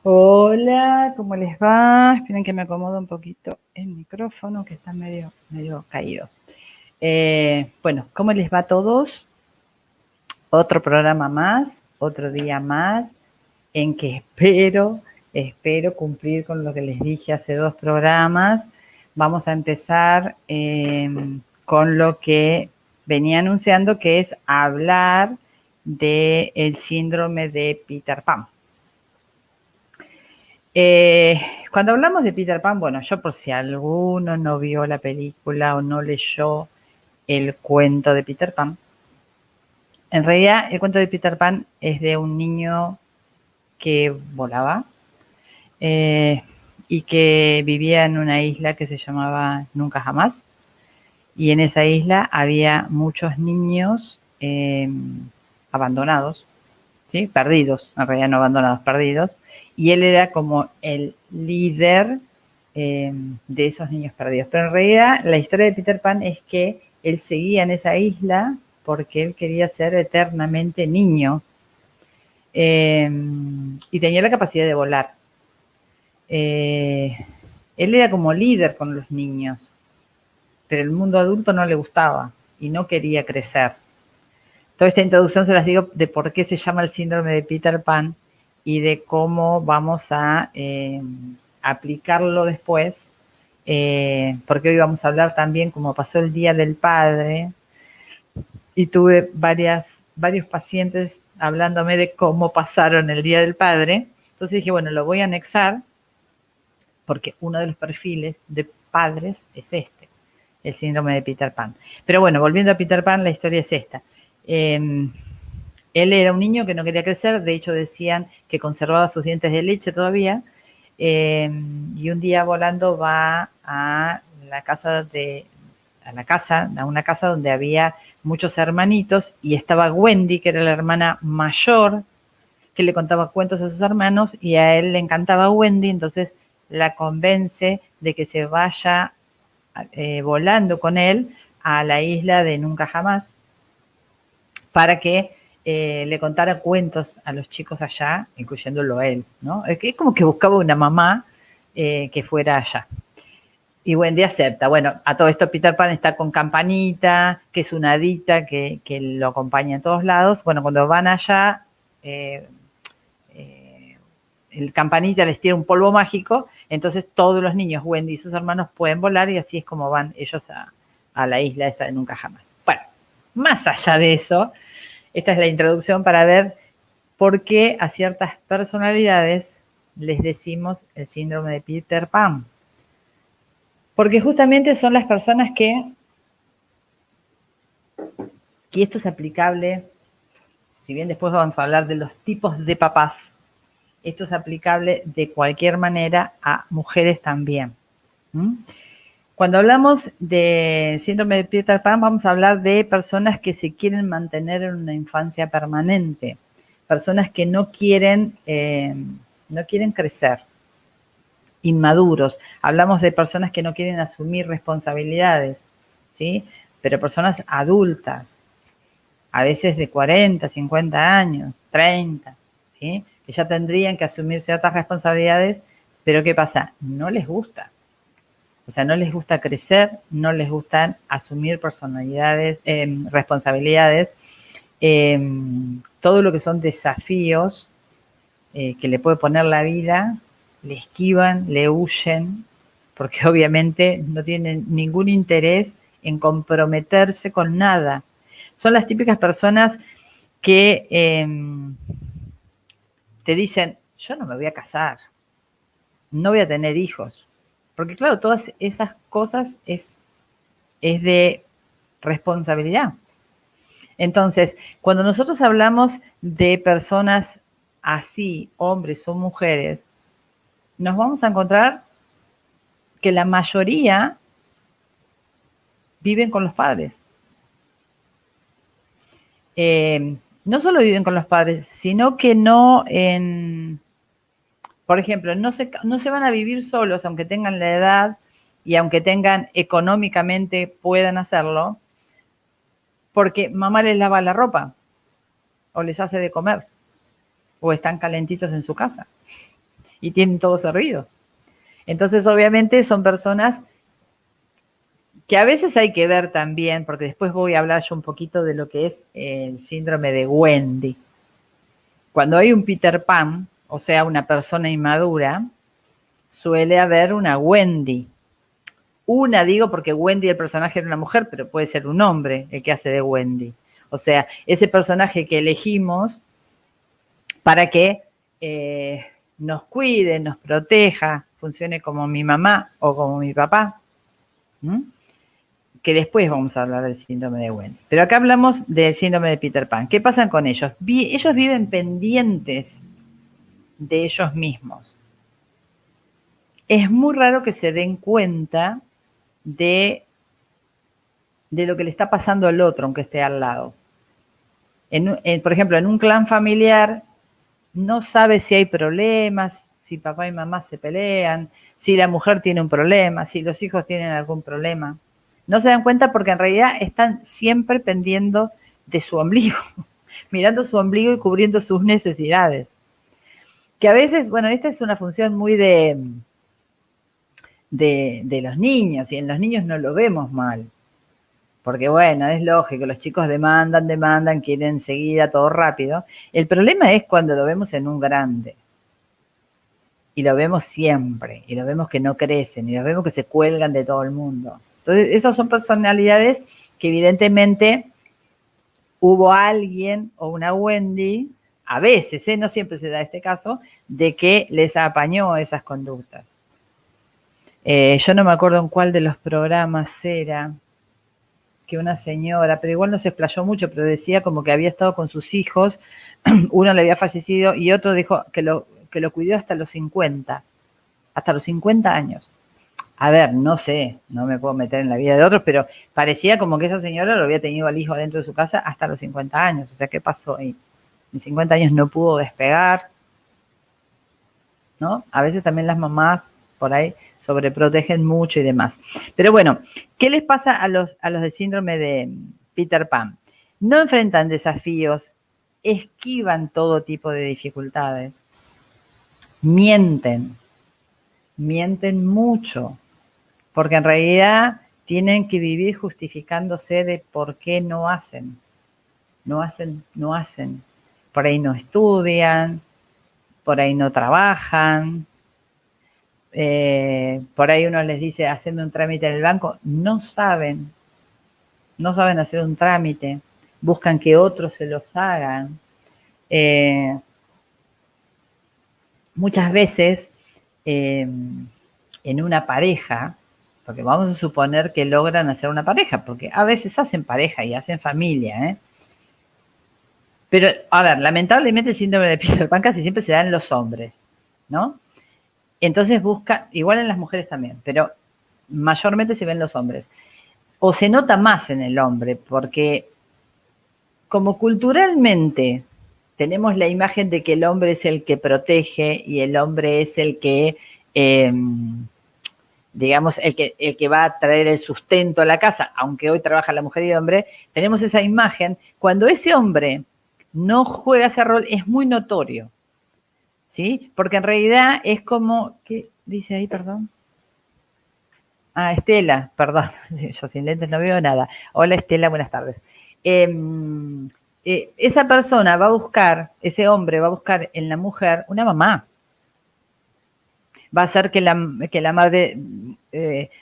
Hola, ¿cómo les va? Esperen que me acomodo un poquito el micrófono que está medio caído. Bueno, ¿cómo les va a todos? Otro programa más, otro día más, en que espero cumplir con lo que les dije hace dos programas. Vamos a empezar con lo que venía anunciando, que es hablar del síndrome de Peter Pan. Eh, Cuando hablamos de Peter Pan, bueno, yo por si alguno no vio la película o no leyó el cuento de Peter Pan, en realidad el cuento de Peter Pan es de un niño que volaba eh, y que vivía en una isla que se llamaba Nunca Jamás. Y en esa isla había muchos niños abandonados, ¿sí? Perdidos, en realidad no abandonados, perdidos. Y él era como el líder de esos niños perdidos. Pero en realidad la historia de Peter Pan es que él seguía en esa isla porque él quería ser eternamente niño y tenía la capacidad de volar. Eh, Él era como líder con los niños, pero el mundo adulto no le gustaba y no quería crecer. Toda esta introducción se las digo de por qué se llama el síndrome de Peter Pan y de cómo vamos a aplicarlo después, porque hoy vamos a hablar también como pasó el Día del Padre y tuve varios pacientes hablándome de cómo pasaron el Día del Padre. Entonces dije, bueno, lo voy a anexar porque uno de los perfiles de padres es este, el síndrome de Peter Pan. Pero bueno, volviendo a Peter Pan, la historia es esta. Él era un niño que no quería crecer, de hecho decían que conservaba sus dientes de leche todavía, y un día volando va a una casa donde había muchos hermanitos y estaba Wendy, que era la hermana mayor, que le contaba cuentos a sus hermanos y a él le encantaba Wendy, entonces la convence de que se vaya volando con él a la isla de Nunca Jamás para que le contara cuentos a los chicos allá, incluyéndolo a él, ¿no? Es como que buscaba una mamá que fuera allá. Y Wendy acepta. Bueno, a todo esto Peter Pan está con Campanita, que es una hadita que lo acompaña en todos lados. Bueno, cuando van allá, eh, el Campanita les tira un polvo mágico, entonces todos los niños, Wendy y sus hermanos, pueden volar y así es como van ellos a la isla esta de Nunca Jamás. Bueno, más allá de eso, esta es la introducción para ver por qué a ciertas personalidades les decimos el síndrome de Peter Pan. Porque justamente son las personas que esto es aplicable, si bien después vamos a hablar de los tipos de papás, esto es aplicable de cualquier manera a mujeres también. ¿Mm? Cuando hablamos de síndrome de Peter Pan, vamos a hablar de personas que se quieren mantener en una infancia permanente, personas que no quieren crecer, inmaduros. Hablamos de personas que no quieren asumir responsabilidades, ¿sí? Pero personas adultas, a veces de 40, 50 años, 30, ¿sí? Que ya tendrían que asumir ciertas responsabilidades, pero ¿qué pasa? No les gusta. O sea, no les gusta crecer, no les gustan asumir personalidades, responsabilidades, todo lo que son desafíos que le puede poner la vida, le esquivan, le huyen, porque obviamente no tienen ningún interés en comprometerse con nada. Son las típicas personas que te dicen, yo no me voy a casar, no voy a tener hijos. Porque claro, todas esas cosas es de responsabilidad. Entonces, cuando nosotros hablamos de personas así, hombres o mujeres, nos vamos a encontrar que la mayoría viven con los padres. No solo viven con los padres, sino que no por ejemplo, no se van a vivir solos, aunque tengan la edad y aunque tengan económicamente puedan hacerlo, porque mamá les lava la ropa o les hace de comer o están calentitos en su casa. y tienen todo servido. Entonces, obviamente, son personas que a veces hay que ver también, porque después voy a hablar yo un poquito de lo que es el síndrome de Wendy. Cuando hay un Peter Pan, o sea, una persona inmadura, suele haber una Wendy. Una, digo, porque Wendy, el personaje, era una mujer, pero puede ser un hombre el que hace de Wendy. O sea, ese personaje que elegimos para que nos cuide, nos proteja, funcione como mi mamá o como mi papá. ¿Mm? Que después vamos a hablar del síndrome de Wendy. Pero acá hablamos del síndrome de Peter Pan. ¿Qué pasa con ellos? Ellos viven pendientes de ellos mismos. Es muy raro que se den cuenta de lo que le está pasando al otro, aunque esté al lado. Por ejemplo, en un clan familiar, no sabe si hay problemas, si papá y mamá se pelean, si la mujer tiene un problema, si los hijos tienen algún problema. No se dan cuenta porque en realidad están siempre pendiendo de su ombligo, mirando su ombligo y cubriendo sus necesidades. Que a veces, bueno, esta es una función muy de los niños, y en los niños no lo vemos mal. Porque bueno, es lógico, los chicos demandan, quieren enseguida todo rápido. El problema es cuando lo vemos en un grande. Y lo vemos siempre, y lo vemos que no crecen, y los vemos que se cuelgan de todo el mundo. Entonces, esas son personalidades que evidentemente hubo alguien o una Wendy, a veces, no siempre se da este caso, de que les apañó esas conductas. Yo no me acuerdo en cuál de los programas era, que una señora, pero igual no se explayó mucho, pero decía como que había estado con sus hijos, uno le había fallecido y otro dijo que lo cuidó hasta los 50 años. A ver, no sé, no me puedo meter en la vida de otros, pero parecía como que esa señora lo había tenido al hijo dentro de su casa hasta los 50 años. O sea, ¿qué pasó ahí? En 50 años no pudo despegar, ¿no? A veces también las mamás por ahí sobreprotegen mucho y demás. Pero bueno, ¿qué les pasa a los de síndrome de Peter Pan? No enfrentan desafíos, esquivan todo tipo de dificultades, mienten mucho, porque en realidad tienen que vivir justificándose de por qué no hacen. Por ahí no estudian, por ahí no trabajan, por ahí uno les dice haciendo un trámite en el banco, no saben hacer un trámite, buscan que otros se los hagan. Muchas veces en una pareja, porque vamos a suponer que logran hacer una pareja, porque a veces hacen pareja y hacen familia, Pero, a ver, lamentablemente el síndrome de Peter Pan casi siempre se da en los hombres, ¿no? Entonces busca, igual en las mujeres también, pero mayormente se ven los hombres. O se nota más en el hombre, porque como culturalmente tenemos la imagen de que el hombre es el que protege y el hombre es el que, digamos, el que va a traer el sustento a la casa, aunque hoy trabaja la mujer y el hombre, tenemos esa imagen. Cuando ese hombre no juega ese rol, es muy notorio, ¿sí? Porque en realidad es como, ¿qué dice ahí, perdón? Ah, Estela, perdón, yo sin lentes no veo nada. Hola Estela, buenas tardes. Esa persona va a buscar, ese hombre va a buscar en la mujer una mamá. Va a hacer que la madre,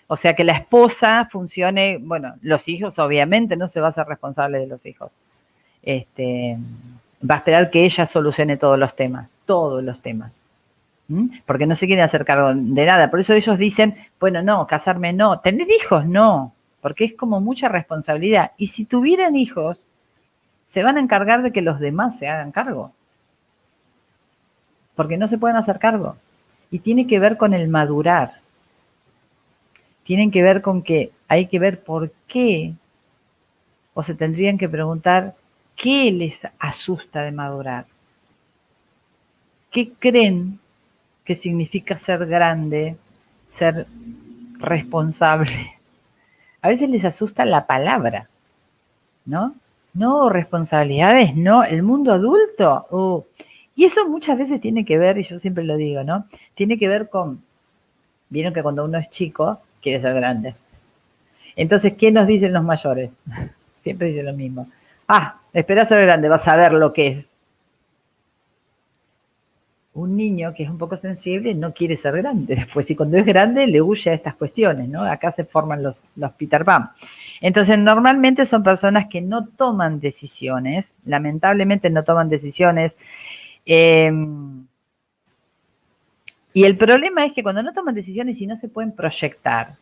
o sea, que la esposa funcione, bueno, los hijos obviamente no se va a hacer responsable de los hijos. Va a esperar que ella solucione todos los temas. Porque no se quieren hacer cargo de nada. Por eso ellos dicen, bueno, no, casarme no, tener hijos no, porque es como mucha responsabilidad. Y si tuvieran hijos, se van a encargar de que los demás se hagan cargo, porque no se pueden hacer cargo. Y tiene que ver con el madurar. Tienen que ver con que hay que ver por qué, o se tendrían que preguntar qué les asusta de madurar. ¿Qué creen que significa ser grande, ser responsable? A veces les asusta la palabra, ¿no? No, responsabilidades, no. El mundo adulto, Y eso muchas veces tiene que ver, y yo siempre lo digo, ¿no? Tiene que ver con, vieron que cuando uno es chico, quiere ser grande. Entonces, ¿qué nos dicen los mayores? Siempre dicen lo mismo. Ah, espera ser grande, vas a ver lo que es. Un niño que es un poco sensible no quiere ser grande, pues si cuando es grande le huye a estas cuestiones, ¿no? Acá se forman los Peter Pan. Entonces, normalmente son personas que no toman decisiones, lamentablemente no toman decisiones. Eh, y el problema es que cuando no toman decisiones y no se pueden proyectar,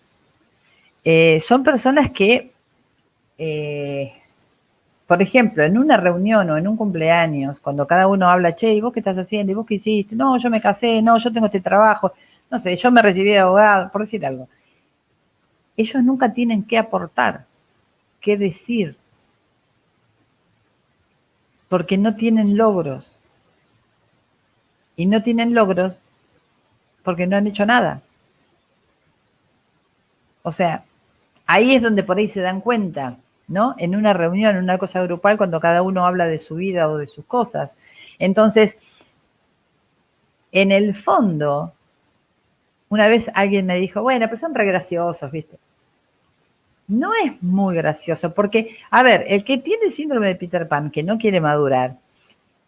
son personas que, por ejemplo, en una reunión o en un cumpleaños, cuando cada uno habla, che, ¿y vos qué estás haciendo? ¿Y vos qué hiciste? No, yo me casé, no, yo tengo este trabajo, no sé, yo me recibí de abogado, por decir algo. Ellos nunca tienen que aportar, qué decir, porque no tienen logros. Y no tienen logros porque no han hecho nada. O sea, ahí es donde por ahí se dan cuenta, ¿no? En una reunión, en una cosa grupal, cuando cada uno habla de su vida o de sus cosas. Entonces, en el fondo, una vez alguien me dijo, bueno, pero son re graciosos, ¿viste? No es muy gracioso, porque, a ver, el que tiene síndrome de Peter Pan, que no quiere madurar,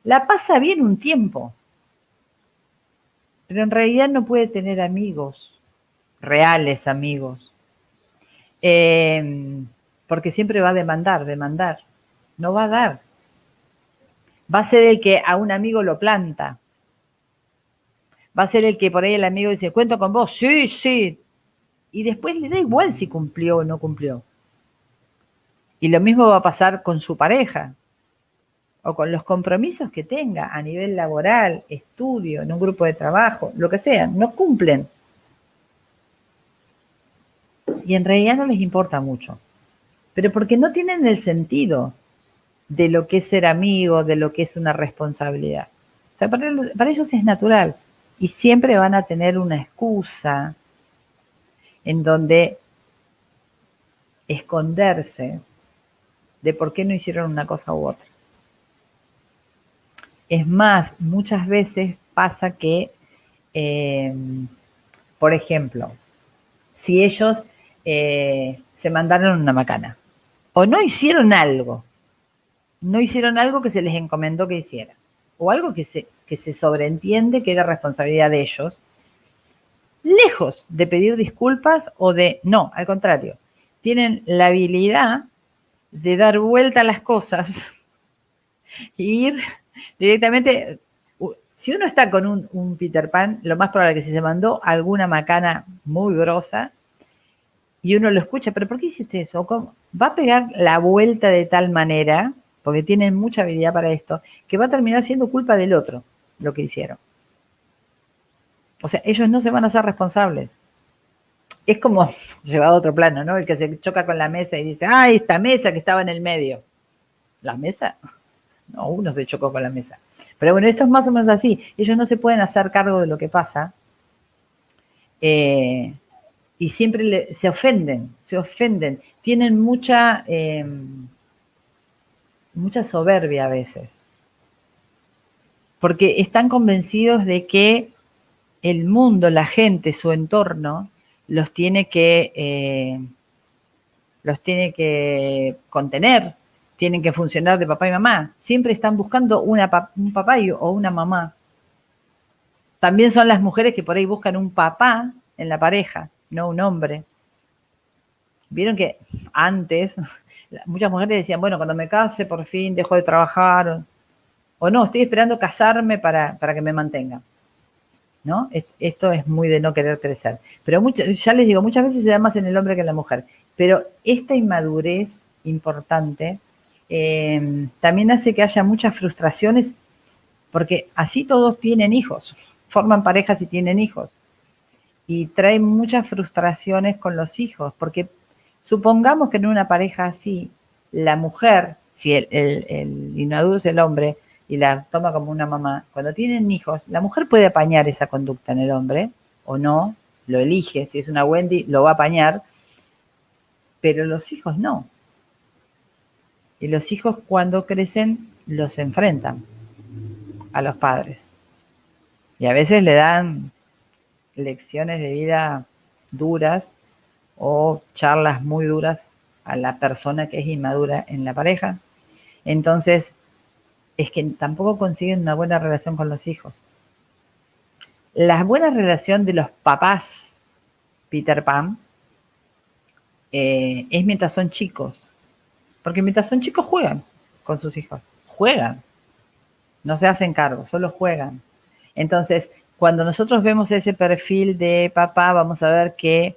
la pasa bien un tiempo, pero en realidad no puede tener amigos, reales amigos, porque siempre va a demandar, no va a dar. Va a ser el que a un amigo lo planta, va a ser el que por ahí el amigo dice, cuento con vos, sí, sí, y después le da igual si cumplió o no cumplió. Y lo mismo va a pasar con su pareja o con los compromisos que tenga a nivel laboral, estudio, en un grupo de trabajo, lo que sea, no cumplen. Y en realidad no les importa mucho, pero porque no tienen el sentido de lo que es ser amigo, de lo que es una responsabilidad. O sea, para ellos es natural y siempre van a tener una excusa en donde esconderse de por qué no hicieron una cosa u otra. Es más, muchas veces pasa que, por ejemplo, si ellos se mandaron una macana o no hicieron algo que se les encomendó que hicieran, o algo que se sobreentiende que era responsabilidad de ellos, lejos de pedir disculpas o de, no, al contrario, tienen la habilidad de dar vuelta a las cosas e ir directamente. Si uno está con un Peter Pan, lo más probable es que si se mandó alguna macana muy grosa y uno lo escucha, pero ¿por qué hiciste eso? ¿Cómo? Va a pegar la vuelta de tal manera, porque tienen mucha habilidad para esto, que va a terminar siendo culpa del otro lo que hicieron. O sea, ellos no se van a hacer responsables. Es como llevado a otro plano, ¿no? El que se choca con la mesa y dice, ah, esta mesa que estaba en el medio. ¿La mesa? No, uno se chocó con la mesa. Pero bueno, esto es más o menos así. Ellos no se pueden hacer cargo de lo que pasa y siempre se ofenden. Tienen mucha soberbia a veces, porque están convencidos de que el mundo, la gente, su entorno, los tiene contener, tienen que funcionar de papá y mamá. Siempre están buscando un papá o una mamá. También son las mujeres que por ahí buscan un papá en la pareja, no un hombre. Vieron que antes muchas mujeres decían, bueno, cuando me case por fin dejo de trabajar, o no, estoy esperando casarme para que me mantenga. ¿No? Esto es muy de no querer crecer. Pero ya les digo, muchas veces se da más en el hombre que en la mujer. Pero esta inmadurez importante también hace que haya muchas frustraciones, porque así todos tienen hijos, forman parejas y tienen hijos. Y traen muchas frustraciones con los hijos, porque supongamos que en una pareja así, la mujer, si el inmaduro es el hombre, y la toma como una mamá, cuando tienen hijos, la mujer puede apañar esa conducta en el hombre, o no, lo elige, si es una Wendy, lo va a apañar, pero los hijos no. Y los hijos cuando crecen los enfrentan a los padres. Y a veces le dan lecciones de vida duras o charlas muy duras a la persona que es inmadura en la pareja. Entonces, es que tampoco consiguen una buena relación con los hijos. La buena relación de los papás Peter Pan es mientras son chicos. Porque mientras son chicos juegan con sus hijos. Juegan. No se hacen cargo, solo juegan. Entonces, cuando nosotros vemos ese perfil de papá, vamos a ver que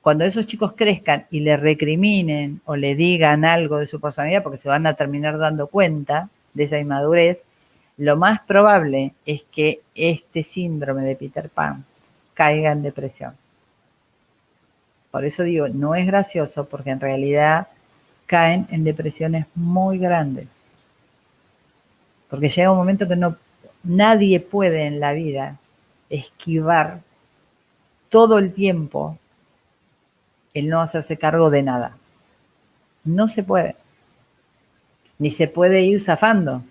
cuando esos chicos crezcan y le recriminen o le digan algo de su personalidad, porque se van a terminar dando cuenta de esa inmadurez, lo más probable es que este síndrome de Peter Pan caiga en depresión. Por eso digo, no es gracioso, porque en realidad caen en depresiones muy grandes. Porque llega un momento que nadie puede en la vida esquivar todo el tiempo el no hacerse cargo de nada. No se puede. Ni se puede ir zafando.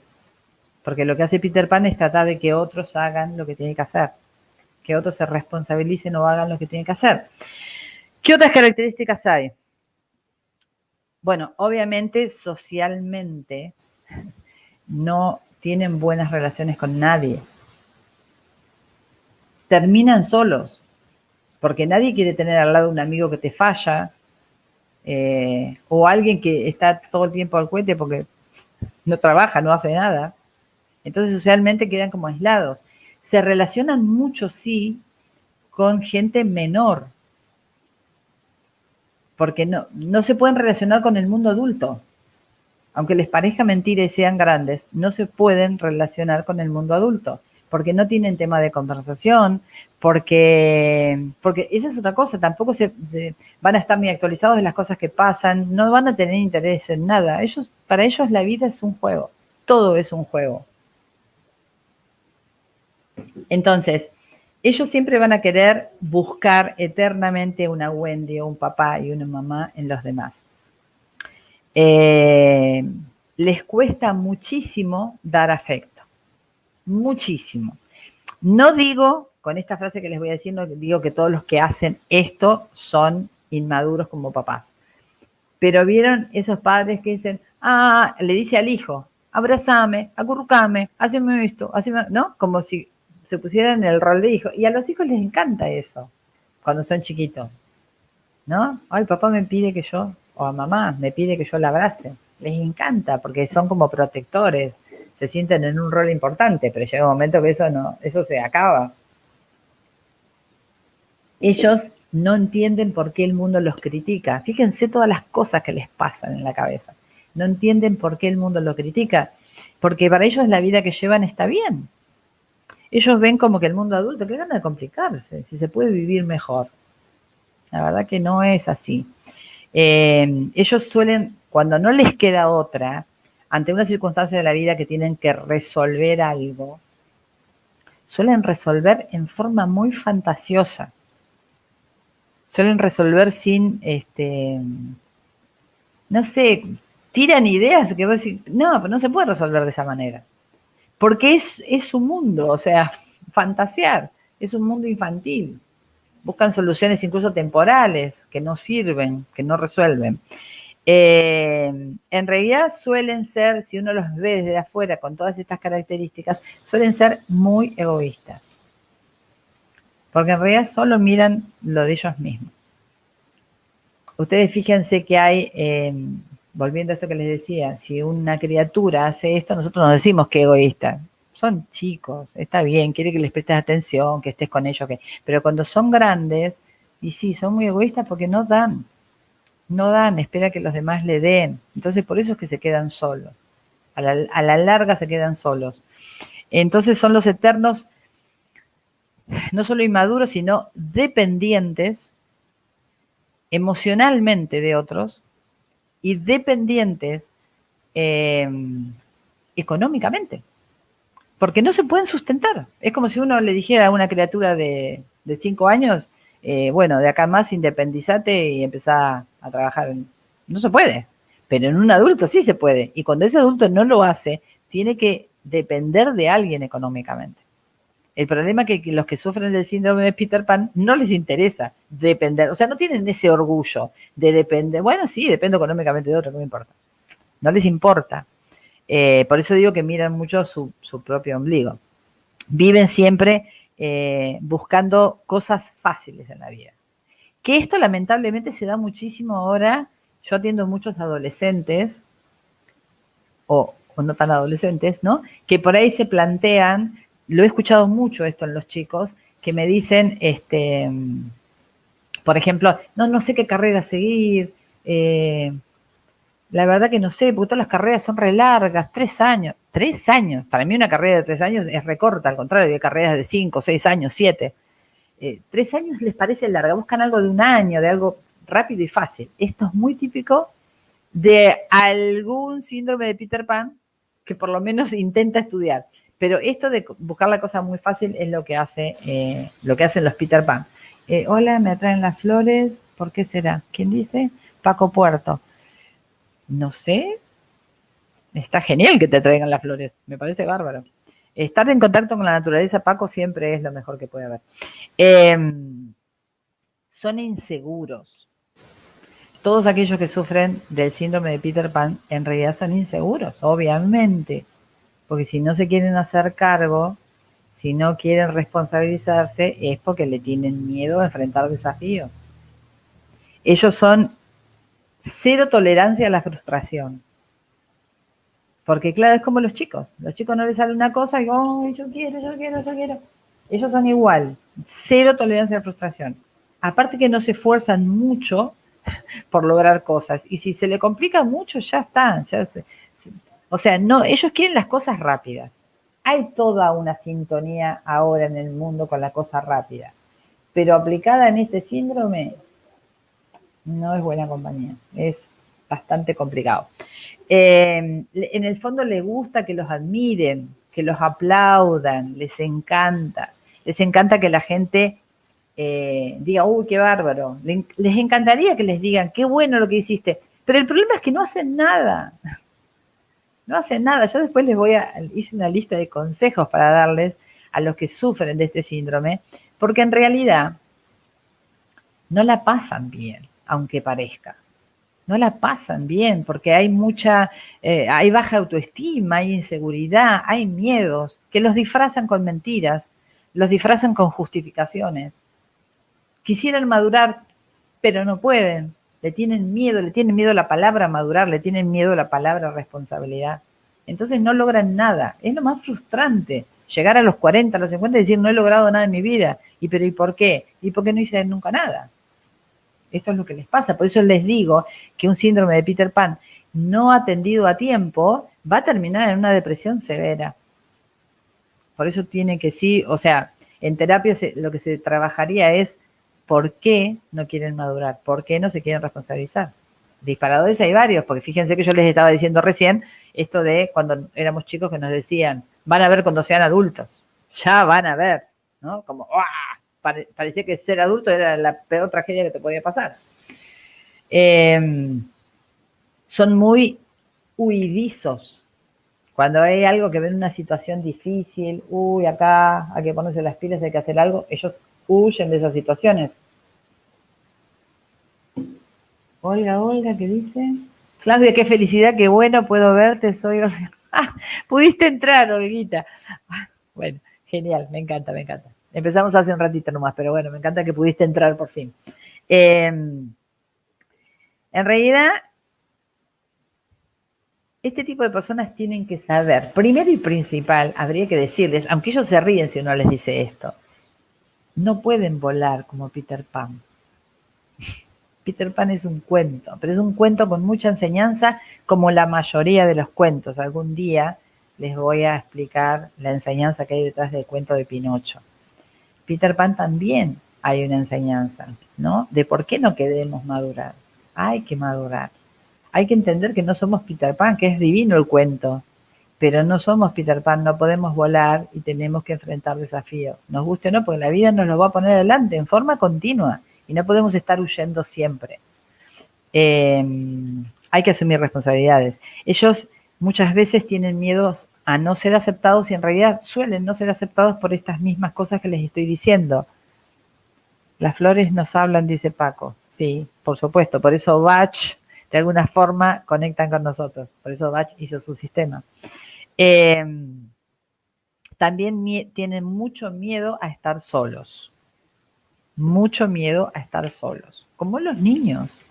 Porque lo que hace Peter Pan es tratar de que otros hagan lo que tienen que hacer. Que otros se responsabilicen o hagan lo que tienen que hacer. ¿Qué otras características hay? Bueno, obviamente socialmente no tienen buenas relaciones con nadie. Terminan solos, porque nadie quiere tener al lado un amigo que te falla, o alguien que está todo el tiempo al cohete porque no trabaja, no hace nada. Entonces socialmente quedan como aislados. Se relacionan mucho, sí, con gente menor, porque no se pueden relacionar con el mundo adulto. Aunque les parezca mentira y sean grandes, no se pueden relacionar con el mundo adulto, porque no tienen tema de conversación, porque esa es otra cosa, tampoco se van a estar ni actualizados de las cosas que pasan, no van a tener interés en nada. Para ellos la vida es un juego, todo es un juego. Entonces, ellos siempre van a querer buscar eternamente una Wendy o un papá y una mamá en los demás. Les cuesta muchísimo dar afecto, muchísimo. No digo, con esta frase que les voy a decir, no digo que todos los que hacen esto son inmaduros como papás, pero vieron esos padres que dicen, le dice al hijo, abrázame, acurrucame, haceme esto, ¿no? Como si se pusieran en el rol de hijo, y a los hijos les encanta eso, cuando son chiquitos, ¿no? Ay, papá me pide que yo, o a mamá me pide que yo la abrace. Les encanta porque son como protectores, se sienten en un rol importante, pero llega un momento que eso se acaba. Ellos no entienden por qué el mundo los critica. Fíjense todas las cosas que les pasan en la cabeza. No entienden por qué el mundo los critica, porque para ellos la vida que llevan está bien. Ellos ven como que el mundo adulto, qué gana de complicarse, si se puede vivir mejor. La verdad que no es así. Ellos suelen, cuando no les queda otra, ante una circunstancia de la vida que tienen que resolver algo, suelen resolver en forma muy fantasiosa. Suelen resolver sin, no sé, tiran ideas que vos decís, no, pero no se puede resolver de esa manera. Porque es su mundo, o sea, fantasear, es un mundo infantil. Buscan soluciones incluso temporales que no sirven, que no resuelven. En realidad suelen ser, si uno los ve desde afuera con todas estas características, suelen ser muy egoístas. Porque en realidad solo miran lo de ellos mismos. Ustedes fíjense que hay, volviendo a esto que les decía, si una criatura hace esto, nosotros no decimos que egoísta. Son chicos, está bien, quiere que les prestes atención, que estés con ellos, pero cuando son grandes, y sí, son muy egoístas porque no dan, espera que los demás le den. Entonces por eso es que se quedan solos. A la larga se quedan solos. Entonces son los eternos, no solo inmaduros, sino dependientes emocionalmente de otros y dependientes económicamente. Porque no se pueden sustentar. Es como si uno le dijera a una criatura de 5 años, bueno, de acá más independizate y empezá a trabajar. No se puede, pero en un adulto sí se puede. Y cuando ese adulto no lo hace, tiene que depender de alguien económicamente. El problema es que los que sufren del síndrome de Peter Pan no les interesa depender, o sea, no tienen ese orgullo de depender. Bueno, sí, dependo económicamente de otro, no me importa. No les importa. Por eso digo que miran mucho su propio ombligo. Viven siempre buscando cosas fáciles en la vida. Que esto lamentablemente se da muchísimo ahora. Yo atiendo muchos adolescentes, o no tan adolescentes, ¿no? Que por ahí se plantean, lo he escuchado mucho esto en los chicos, que me dicen, por ejemplo, no sé qué carrera seguir, la verdad que no sé, porque todas las carreras son re largas, 3 años. 3 años, para mí una carrera de 3 años es recorta, al contrario, hay carreras de 5, 6 años, 7. 3 años les parece larga, buscan algo de un año, de algo rápido y fácil. Esto es muy típico de algún síndrome de Peter Pan que por lo menos intenta estudiar. Pero esto de buscar la cosa muy fácil es lo que hacen los Peter Pan. Hola, me atraen las flores, ¿por qué será? ¿Quién dice? Paco Puerto. No sé, está genial que te traigan las flores, me parece bárbaro. Estar en contacto con la naturaleza, Paco, siempre es lo mejor que puede haber. Son inseguros. Todos aquellos que sufren del síndrome de Peter Pan en realidad son inseguros, obviamente, porque si no se quieren hacer cargo, si no quieren responsabilizarse, es porque le tienen miedo a enfrentar desafíos. Ellos son cero tolerancia a la frustración. Porque claro, es como los chicos no les sale una cosa y oh, yo quiero. Ellos son igual, cero tolerancia a la frustración. Aparte que no se esfuerzan mucho por lograr cosas. Y si se le complica mucho, ya está. O sea, no, ellos quieren las cosas rápidas. Hay toda una sintonía ahora en el mundo con la cosa rápida. Pero aplicada en este síndrome, no es buena compañía. Es bastante complicado. En el fondo les gusta que los admiren, que los aplaudan, les encanta. Les encanta que la gente diga, uy, qué bárbaro. Les encantaría que les digan, qué bueno lo que hiciste. Pero el problema es que no hacen nada. No hacen nada. Yo después hice una lista de consejos para darles a los que sufren de este síndrome, porque en realidad no la pasan bien, aunque parezca. No la pasan bien porque hay hay baja autoestima, hay inseguridad, hay miedos que los disfrazan con mentiras, los disfrazan con justificaciones. Quisieran madurar, pero no pueden. Le tienen miedo a la palabra madurar, le tienen miedo a la palabra responsabilidad. Entonces no logran nada. Es lo más frustrante. Llegar a los 40, a los 50 y decir, no he logrado nada en mi vida. ¿Y por qué? ¿Y por qué no hice nunca nada? Esto es lo que les pasa. Por eso les digo que un síndrome de Peter Pan no atendido a tiempo va a terminar en una depresión severa. Por eso tiene que en terapia lo que se trabajaría es por qué no quieren madurar, por qué no se quieren responsabilizar. Disparadores hay varios, porque fíjense que yo les estaba diciendo recién esto de cuando éramos chicos que nos decían, van a ver cuando sean adultos, ya van a ver, ¿no? Como, ¡ah! Parecía que ser adulto era la peor tragedia que te podía pasar. Son muy huidizos. Cuando hay algo que ven una situación difícil, acá hay que ponerse las pilas, hay que hacer algo, ellos huyen de esas situaciones. Olga, ¿qué dice? Claudia, qué felicidad, qué bueno, puedo verte, soy Olga. Pudiste entrar, Olguita. Bueno, genial, me encanta. Empezamos hace un ratito nomás, pero bueno, me encanta que pudiste entrar por fin. En realidad, este tipo de personas tienen que saber, primero y principal, habría que decirles, aunque ellos se ríen si uno les dice esto, no pueden volar como Peter Pan. Peter Pan es un cuento, pero es un cuento con mucha enseñanza, como la mayoría de los cuentos. Algún día les voy a explicar la enseñanza que hay detrás del cuento de Pinocho. Peter Pan también hay una enseñanza, ¿no? De por qué no queremos madurar. Hay que madurar. Hay que entender que no somos Peter Pan, que es divino el cuento, pero no somos Peter Pan, no podemos volar y tenemos que enfrentar desafíos. Nos guste o no, porque la vida nos lo va a poner adelante en forma continua y no podemos estar huyendo siempre. Hay que asumir responsabilidades. Ellos muchas veces tienen miedos a no ser aceptados y en realidad suelen no ser aceptados por estas mismas cosas que les estoy diciendo. Las flores nos hablan, dice Paco. Sí, por supuesto. Por eso Bach, de alguna forma, conectan con nosotros. Por eso Bach hizo su sistema. También tienen mucho miedo a estar solos. Mucho miedo a estar solos. Como los niños.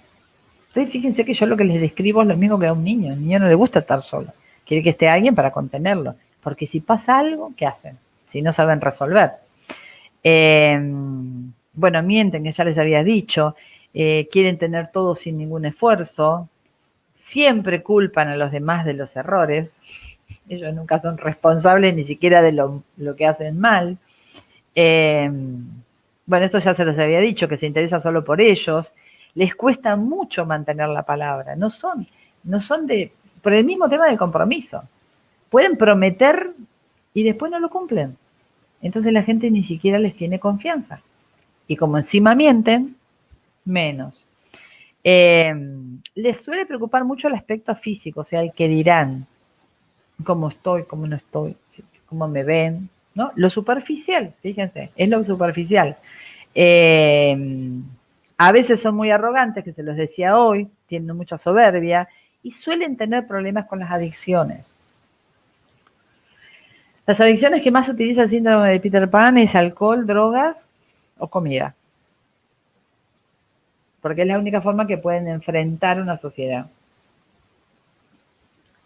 Entonces, fíjense que yo lo que les describo es lo mismo que a un niño. Al niño no le gusta estar solo. Quiere que esté alguien para contenerlo. Porque si pasa algo, ¿qué hacen? Si no saben resolver. Bueno, mienten, que ya les había dicho. Quieren tener todo sin ningún esfuerzo. Siempre culpan a los demás de los errores. Ellos nunca son responsables ni siquiera de lo que hacen mal. Bueno, esto ya se los había dicho, que se interesa solo por ellos. Les cuesta mucho mantener la palabra. No son por el mismo tema del compromiso. Pueden prometer y después no lo cumplen. Entonces la gente ni siquiera les tiene confianza. Y como encima mienten, menos. Les suele preocupar mucho el aspecto físico, o sea, el que dirán, cómo estoy, cómo no estoy, cómo me ven, ¿no? Lo superficial, fíjense, es lo superficial. A veces son muy arrogantes, que se los decía hoy, tienen mucha soberbia y suelen tener problemas con las adicciones. Las adicciones que más utiliza el síndrome de Peter Pan es alcohol, drogas o comida. Porque es la única forma que pueden enfrentar una sociedad.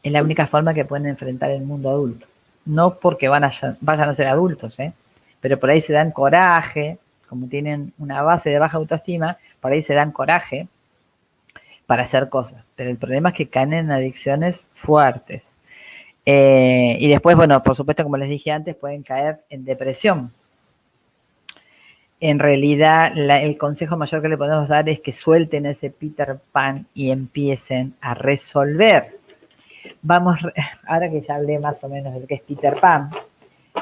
Es la única forma que pueden enfrentar el mundo adulto. No porque vayan a ser adultos, pero por ahí se dan coraje, como tienen una base de baja autoestima, por ahí se dan coraje para hacer cosas. Pero el problema es que caen en adicciones fuertes. Y después, bueno, por supuesto, como les dije antes, pueden caer en depresión. En realidad, el consejo mayor que le podemos dar es que suelten ese Peter Pan y empiecen a resolver. Ahora que ya hablé más o menos de lo que es Peter Pan,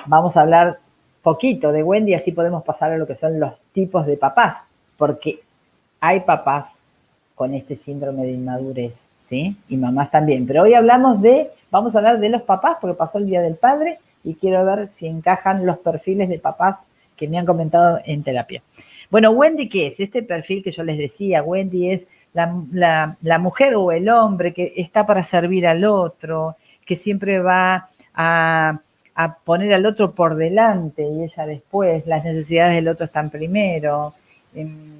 vamos a hablar poquito de Wendy, así podemos pasar a lo que son los tipos de papás, porque hay papás con este síndrome de inmadurez, ¿sí? Y mamás también. Pero hoy vamos a hablar de los papás, porque pasó el Día del Padre, y quiero ver si encajan los perfiles de papás que me han comentado en terapia. Bueno, Wendy, ¿qué es? Este perfil que yo les decía, Wendy es la mujer o el hombre que está para servir al otro, que siempre va a poner al otro por delante y ella después, las necesidades del otro están primero.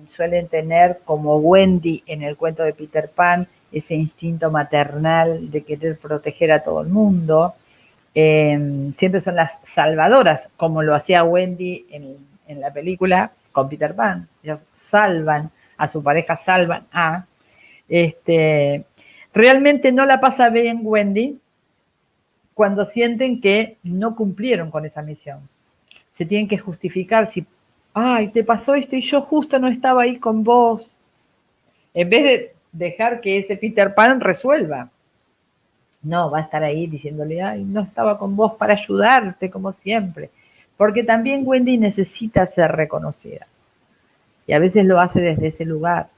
Suelen tener, como Wendy en el cuento de Peter Pan, ese instinto maternal de querer proteger a todo el mundo. Siempre son las salvadoras, como lo hacía Wendy en la película con Peter Pan. Ellos salvan a su pareja, salvan a... realmente no la pasa bien Wendy cuando sienten que no cumplieron con esa misión. Se tienen que justificar si, ay, te pasó esto y yo justo no estaba ahí con vos. En vez de dejar que ese Peter Pan resuelva. No, va a estar ahí diciéndole, ay, no estaba con vos para ayudarte como siempre. Porque también Wendy necesita ser reconocida. Y a veces lo hace desde ese lugar.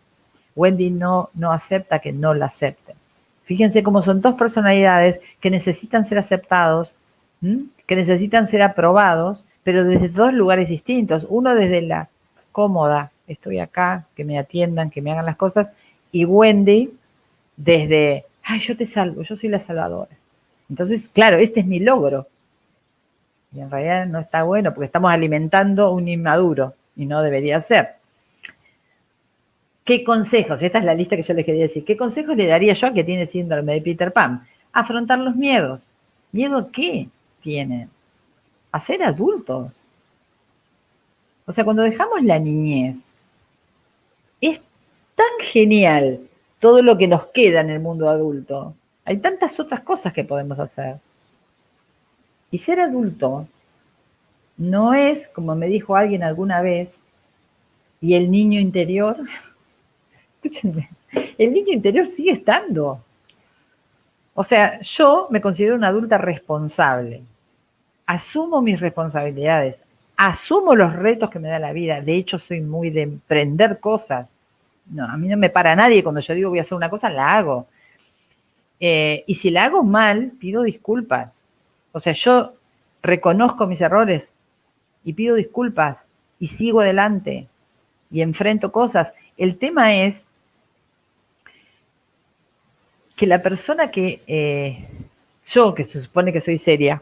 Wendy no acepta que no la acepten. Fíjense cómo son dos personalidades que necesitan ser aceptados, que necesitan ser aprobados, pero desde dos lugares distintos. Uno desde la cómoda, estoy acá, que me atiendan, que me hagan las cosas, y Wendy desde, ay, yo te salvo, yo soy la salvadora. Entonces, claro, este es mi logro. Y en realidad no está bueno porque estamos alimentando un inmaduro y no debería ser. ¿Qué consejos? Esta es la lista que yo les quería decir. ¿Qué consejos le daría yo a que tiene síndrome de Peter Pan? Afrontar los miedos. ¿Miedo a qué tienen? A ser adultos. O sea, cuando dejamos la niñez, es tan genial todo lo que nos queda en el mundo adulto. Hay tantas otras cosas que podemos hacer. Y ser adulto no es, como me dijo alguien alguna vez, y el niño interior, escúchenme, el niño interior sigue estando. O sea, yo me considero una adulta responsable. Asumo mis responsabilidades, asumo los retos que me da la vida. De hecho, soy muy de emprender cosas. No, a mí no me para nadie. Cuando yo digo voy a hacer una cosa, la hago. Y si la hago mal, pido disculpas. O sea, yo reconozco mis errores y pido disculpas y sigo adelante y enfrento cosas. El tema es que la persona que yo, que se supone que soy seria,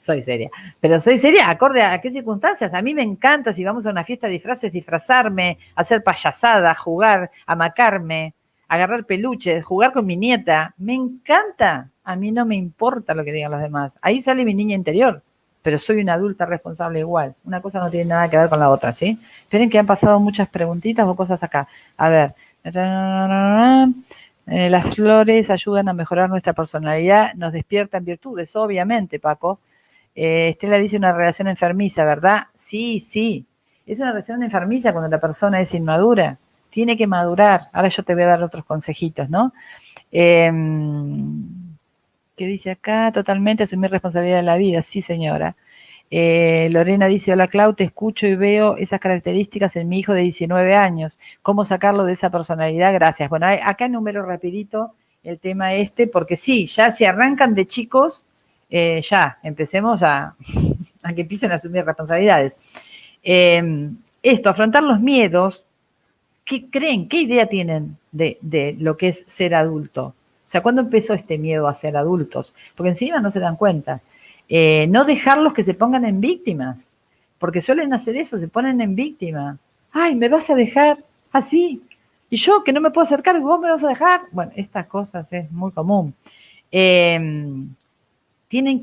soy seria, pero soy seria acorde a qué circunstancias. A mí me encanta, si vamos a una fiesta de disfraces, disfrazarme, hacer payasadas, jugar, amacarme, agarrar peluches, jugar con mi nieta. Me encanta. A mí no me importa lo que digan los demás. Ahí sale mi niña interior, pero soy una adulta responsable igual. Una cosa no tiene nada que ver con la otra, ¿sí? Esperen que han pasado muchas preguntitas o cosas acá. A ver. Las flores ayudan a mejorar nuestra personalidad, nos despiertan virtudes, obviamente, Paco. Estela dice una relación enfermiza, ¿verdad? Sí, sí. Es una relación enfermiza cuando la persona es inmadura. Tiene que madurar. Ahora yo te voy a dar otros consejitos, ¿no? ¿Qué dice acá? Totalmente asumir responsabilidad de la vida. Sí, señora. Lorena dice, hola Clau, te escucho y veo esas características en mi hijo de 19 años. ¿Cómo sacarlo de esa personalidad? Gracias. Bueno, acá enumero rapidito el tema porque sí, ya si arrancan de chicos, ya empecemos a que empiecen a asumir responsabilidades. Afrontar los miedos. ¿Qué creen? ¿Qué idea tienen de lo que es ser adulto? O sea, ¿cuándo empezó este miedo a ser adultos? Porque encima no se dan cuenta. No dejarlos que se pongan en víctimas, porque suelen hacer eso, se ponen en víctima. Ay, ¿me vas a dejar así? Y yo que no me puedo acercar, ¿vos me vas a dejar? Bueno, estas cosas es muy común. Tienen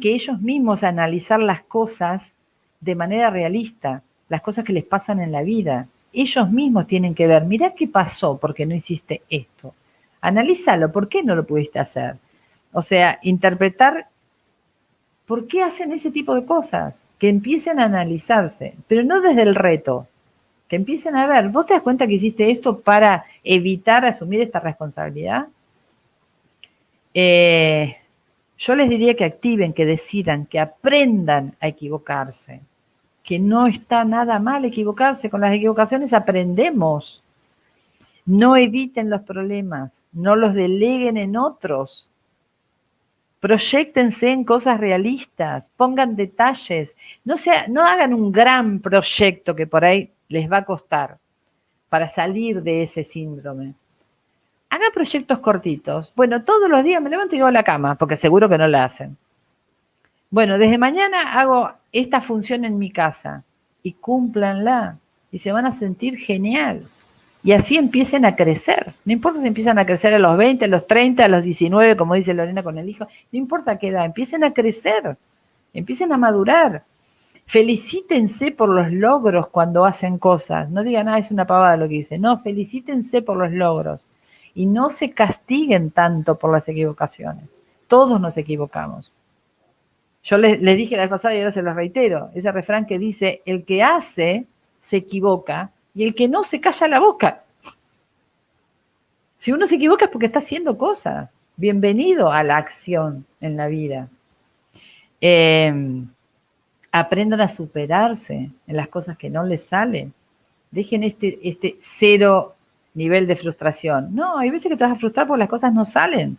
que ellos mismos analizar las cosas de manera realista, las cosas que les pasan en la vida. Ellos mismos tienen que ver, mirá qué pasó porque no hiciste esto. Analízalo, ¿por qué no lo pudiste hacer? O sea, interpretar ¿por qué hacen ese tipo de cosas? Que empiecen a analizarse, pero no desde el reto, que empiecen a ver, ¿vos te das cuenta que hiciste esto para evitar asumir esta responsabilidad? Yo les diría que activen, que decidan, que aprendan a equivocarse, que no está nada mal equivocarse, con las equivocaciones aprendemos. No eviten los problemas, no los deleguen en otros. Proyéctense en cosas realistas, pongan detalles, no hagan un gran proyecto que por ahí les va a costar para salir de ese síndrome. Hagan proyectos cortitos. Bueno, todos los días me levanto y hago la cama, porque seguro que no la hacen. Bueno, desde mañana hago esta función en mi casa y cúmplanla y se van a sentir genial. Y así empiecen a crecer. No importa si empiezan a crecer a los 20, a los 30, a los 19, como dice Lorena con el hijo. No importa qué edad, empiecen a crecer, empiecen a madurar. Felicítense por los logros cuando hacen cosas. No digan, es una pavada lo que hice. No, felicítense por los logros. Y no se castiguen tanto por las equivocaciones. Todos nos equivocamos. Yo les dije la vez pasada y ahora se los reitero. Ese refrán que dice, el que hace se equivoca y el que no se calla la boca. Si uno se equivoca es porque está haciendo cosas. Bienvenido a la acción en la vida. Aprendan a superarse en las cosas que no les salen. Dejen este cero nivel de frustración. No, hay veces que te vas a frustrar porque las cosas no salen.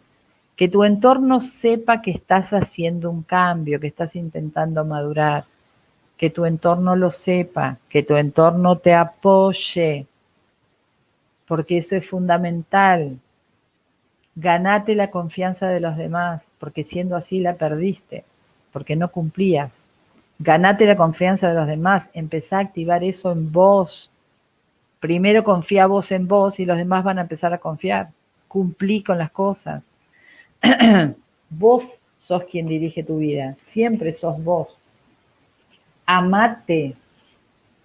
Que tu entorno sepa que estás haciendo un cambio, que estás intentando madurar. Que tu entorno lo sepa, que tu entorno te apoye, porque eso es fundamental. Ganate la confianza de los demás, porque siendo así la perdiste, porque no cumplías. Ganate la confianza de los demás, empezá a activar eso en vos. Primero confía vos en vos y los demás van a empezar a confiar. Cumplí con las cosas. Vos sos quien dirige tu vida, siempre sos vos. Amate.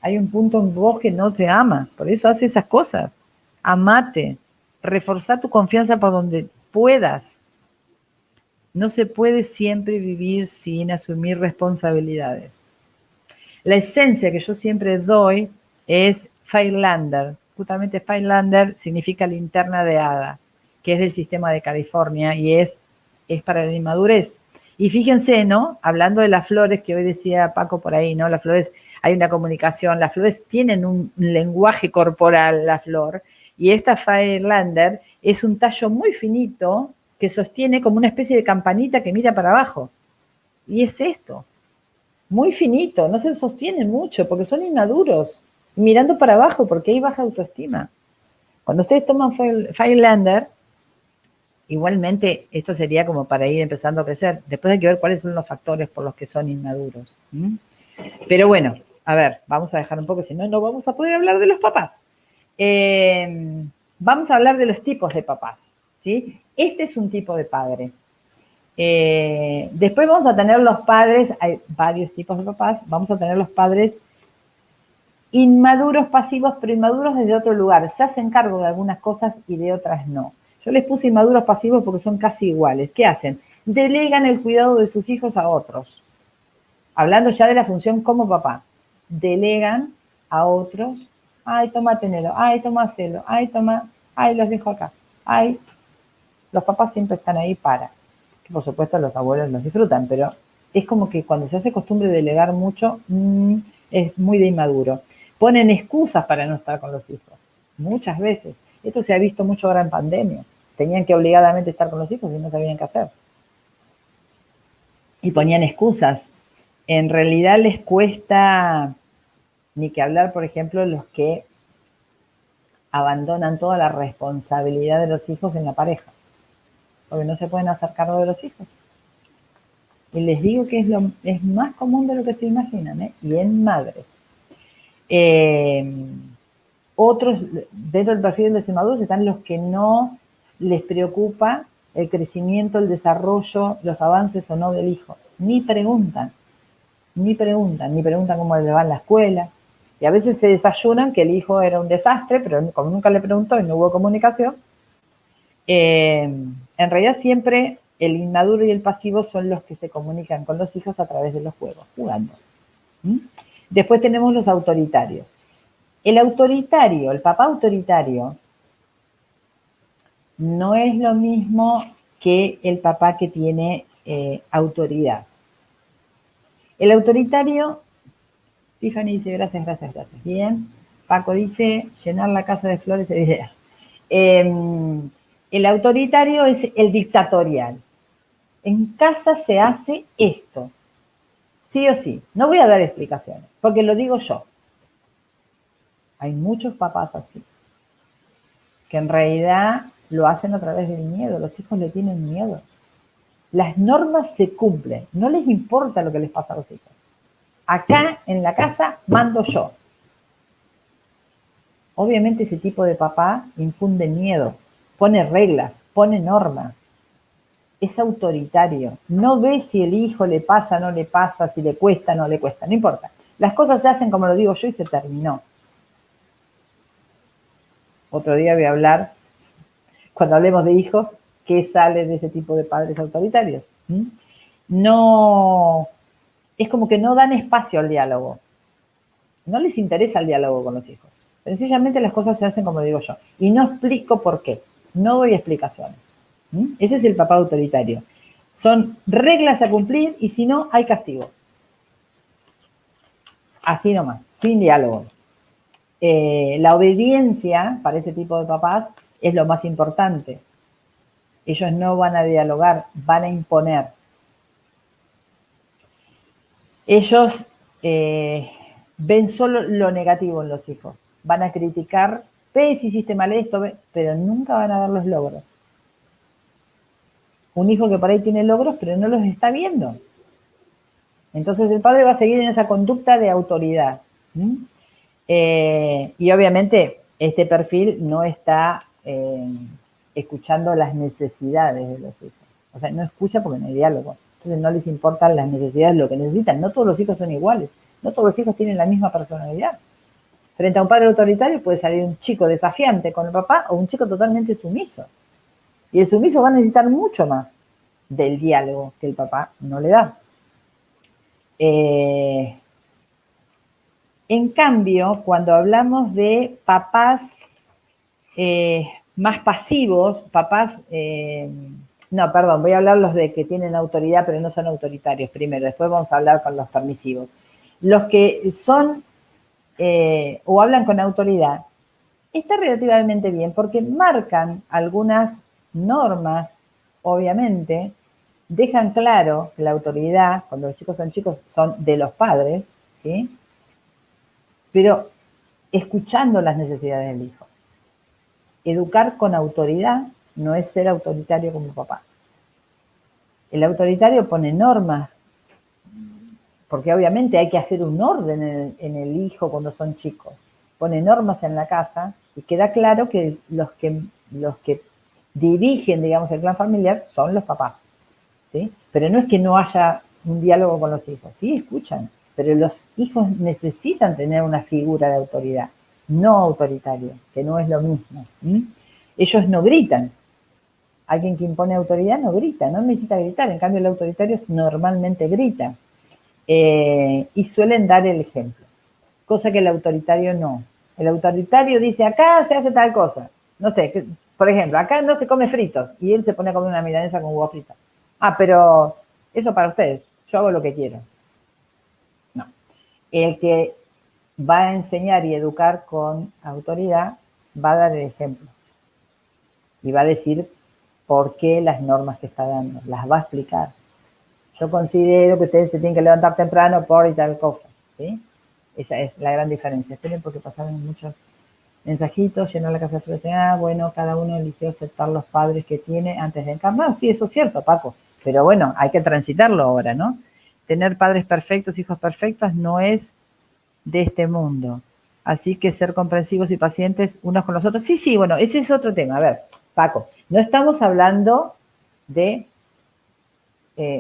Hay un punto en vos que no te ama, por eso hace esas cosas. Amate. Reforzá tu confianza por donde puedas. No se puede siempre vivir sin asumir responsabilidades. La esencia que yo siempre doy es Firelander. Justamente Firelander significa linterna de hada, que es del sistema de California y es para la inmadurez. Y fíjense, ¿no? Hablando de las flores, que hoy decía Paco por ahí, ¿no? Las flores, hay una comunicación, las flores tienen un lenguaje corporal, la flor, y esta Firelander es un tallo muy finito que sostiene como una especie de campanita que mira para abajo. Y es esto, muy finito, no se sostienen mucho porque son inmaduros, mirando para abajo porque hay baja autoestima. Cuando ustedes toman Firelander, igualmente esto sería como para ir empezando a crecer. Después hay que ver cuáles son los factores por los que son inmaduros. Pero bueno, a ver, vamos a dejar un poco, si no, no vamos a poder hablar de los papás. Vamos a hablar de los tipos de papás, ¿sí? Este es un tipo de padre. Después vamos a tener los padres, hay varios tipos de papás, vamos a tener los padres inmaduros pasivos, pero inmaduros desde otro lugar. Se hacen cargo de algunas cosas y de otras no. Yo les puse inmaduros pasivos porque son casi iguales. ¿Qué hacen? Delegan el cuidado de sus hijos a otros. Hablando ya de la función como papá. Delegan a otros. Ay, toma, tenelo. Ay, toma, hacelo. Ay, toma. Ay, los dejo acá. Ay, los papás siempre están ahí para. Que por supuesto los abuelos los disfrutan, pero es como que cuando se hace costumbre de delegar mucho, es muy de inmaduro. Ponen excusas para no estar con los hijos, muchas veces. Esto se ha visto mucho ahora en pandemia. Tenían que obligadamente estar con los hijos y no sabían qué hacer. Y ponían excusas. En realidad les cuesta ni que hablar, por ejemplo, los que abandonan toda la responsabilidad de los hijos en la pareja, porque no se pueden hacer cargo de los hijos. Y les digo que es más común de lo que se imaginan, ¿eh? Y en madres. Otros, dentro del perfil de los inmaduros, están los que no les preocupa el crecimiento, el desarrollo, los avances o no del hijo. Ni preguntan cómo le va en la escuela. Y a veces se desayunan que el hijo era un desastre, pero como nunca le preguntó y no hubo comunicación, en realidad siempre el inmaduro y el pasivo son los que se comunican con los hijos a través de los juegos, jugando. Después tenemos los autoritarios. El autoritario, el papá autoritario, no es lo mismo que el papá que tiene autoridad. El autoritario, Tiffany dice gracias. Bien. Paco dice llenar la casa de flores es ideal. El autoritario es el dictatorial. En casa se hace esto, sí o sí. No voy a dar explicaciones, porque lo digo yo. Hay muchos papás así, que en realidad lo hacen a través del miedo. Los hijos le tienen miedo. Las normas se cumplen, no les importa lo que les pasa a los hijos. Acá en la casa mando yo. Obviamente ese tipo de papá infunde miedo, pone reglas, pone normas. Es autoritario. No ve si el hijo le pasa, no le pasa, si le cuesta, no le cuesta. No importa. Las cosas se hacen como lo digo yo y se terminó. Otro día voy a hablar, cuando hablemos de hijos, qué sale de ese tipo de padres autoritarios. No, es como que no dan espacio al diálogo. No les interesa el diálogo con los hijos. Sencillamente las cosas se hacen como digo yo. Y no explico por qué. No doy explicaciones. Ese es el papá autoritario. Son reglas a cumplir y si no, hay castigo. Así nomás, sin diálogo. La obediencia para ese tipo de papás es lo más importante. Ellos no van a dialogar, van a imponer. Ellos ven solo lo negativo en los hijos. Van a criticar, ve si hiciste mal esto, pero nunca van a ver los logros. Un hijo que por ahí tiene logros, pero no los está viendo. Entonces el padre va a seguir en esa conducta de autoridad. Y obviamente este perfil no está escuchando las necesidades de los hijos. O sea, no escucha porque no hay diálogo. Entonces no les importan las necesidades, lo que necesitan. No todos los hijos son iguales. No todos los hijos tienen la misma personalidad. Frente a un padre autoritario puede salir un chico desafiante con el papá o un chico totalmente sumiso. Y el sumiso va a necesitar mucho más del diálogo que el papá no le da. En cambio, cuando hablamos de papás más pasivos, papás, no, perdón, voy a hablar los de que tienen autoridad pero no son autoritarios primero, después vamos a hablar con los permisivos. Los que son o hablan con autoridad, está relativamente bien porque marcan algunas normas, obviamente, dejan claro que la autoridad, cuando los chicos, son de los padres, ¿sí? Pero escuchando las necesidades del hijo. Educar con autoridad no es ser autoritario como papá. El autoritario pone normas, porque obviamente hay que hacer un orden en el hijo cuando son chicos. Pone normas en la casa y queda claro que los que dirigen, digamos, el clan familiar son los papás, ¿sí? Pero no es que no haya un diálogo con los hijos, sí, escuchan, pero los hijos necesitan tener una figura de autoridad, no autoritario, que no es lo mismo. Ellos no gritan. Alguien que impone autoridad no grita, no necesita gritar, en cambio el autoritario normalmente grita. Y suelen dar el ejemplo, cosa que el autoritario no. El autoritario dice, acá se hace tal cosa, no sé, por ejemplo, acá no se come fritos, y él se pone a comer una milanesa con huevo frito. Ah, pero eso para ustedes, yo hago lo que quiero. No. El que va a enseñar y educar con autoridad va a dar el ejemplo y va a decir por qué las normas que está dando, las va a explicar. Yo considero que ustedes se tienen que levantar temprano por y tal cosa, ¿sí? Esa es la gran diferencia. Esperen porque pasaron muchos mensajitos, llenó la casa de flores. Bueno, cada uno eligió aceptar los padres que tiene antes de encarnar. Sí, eso es cierto, Paco. Pero bueno, hay que transitarlo ahora, ¿no? Tener padres perfectos, hijos perfectos, no es de este mundo. Así que ser comprensivos y pacientes unos con los otros. Sí, bueno, ese es otro tema. A ver, Paco, no estamos hablando de...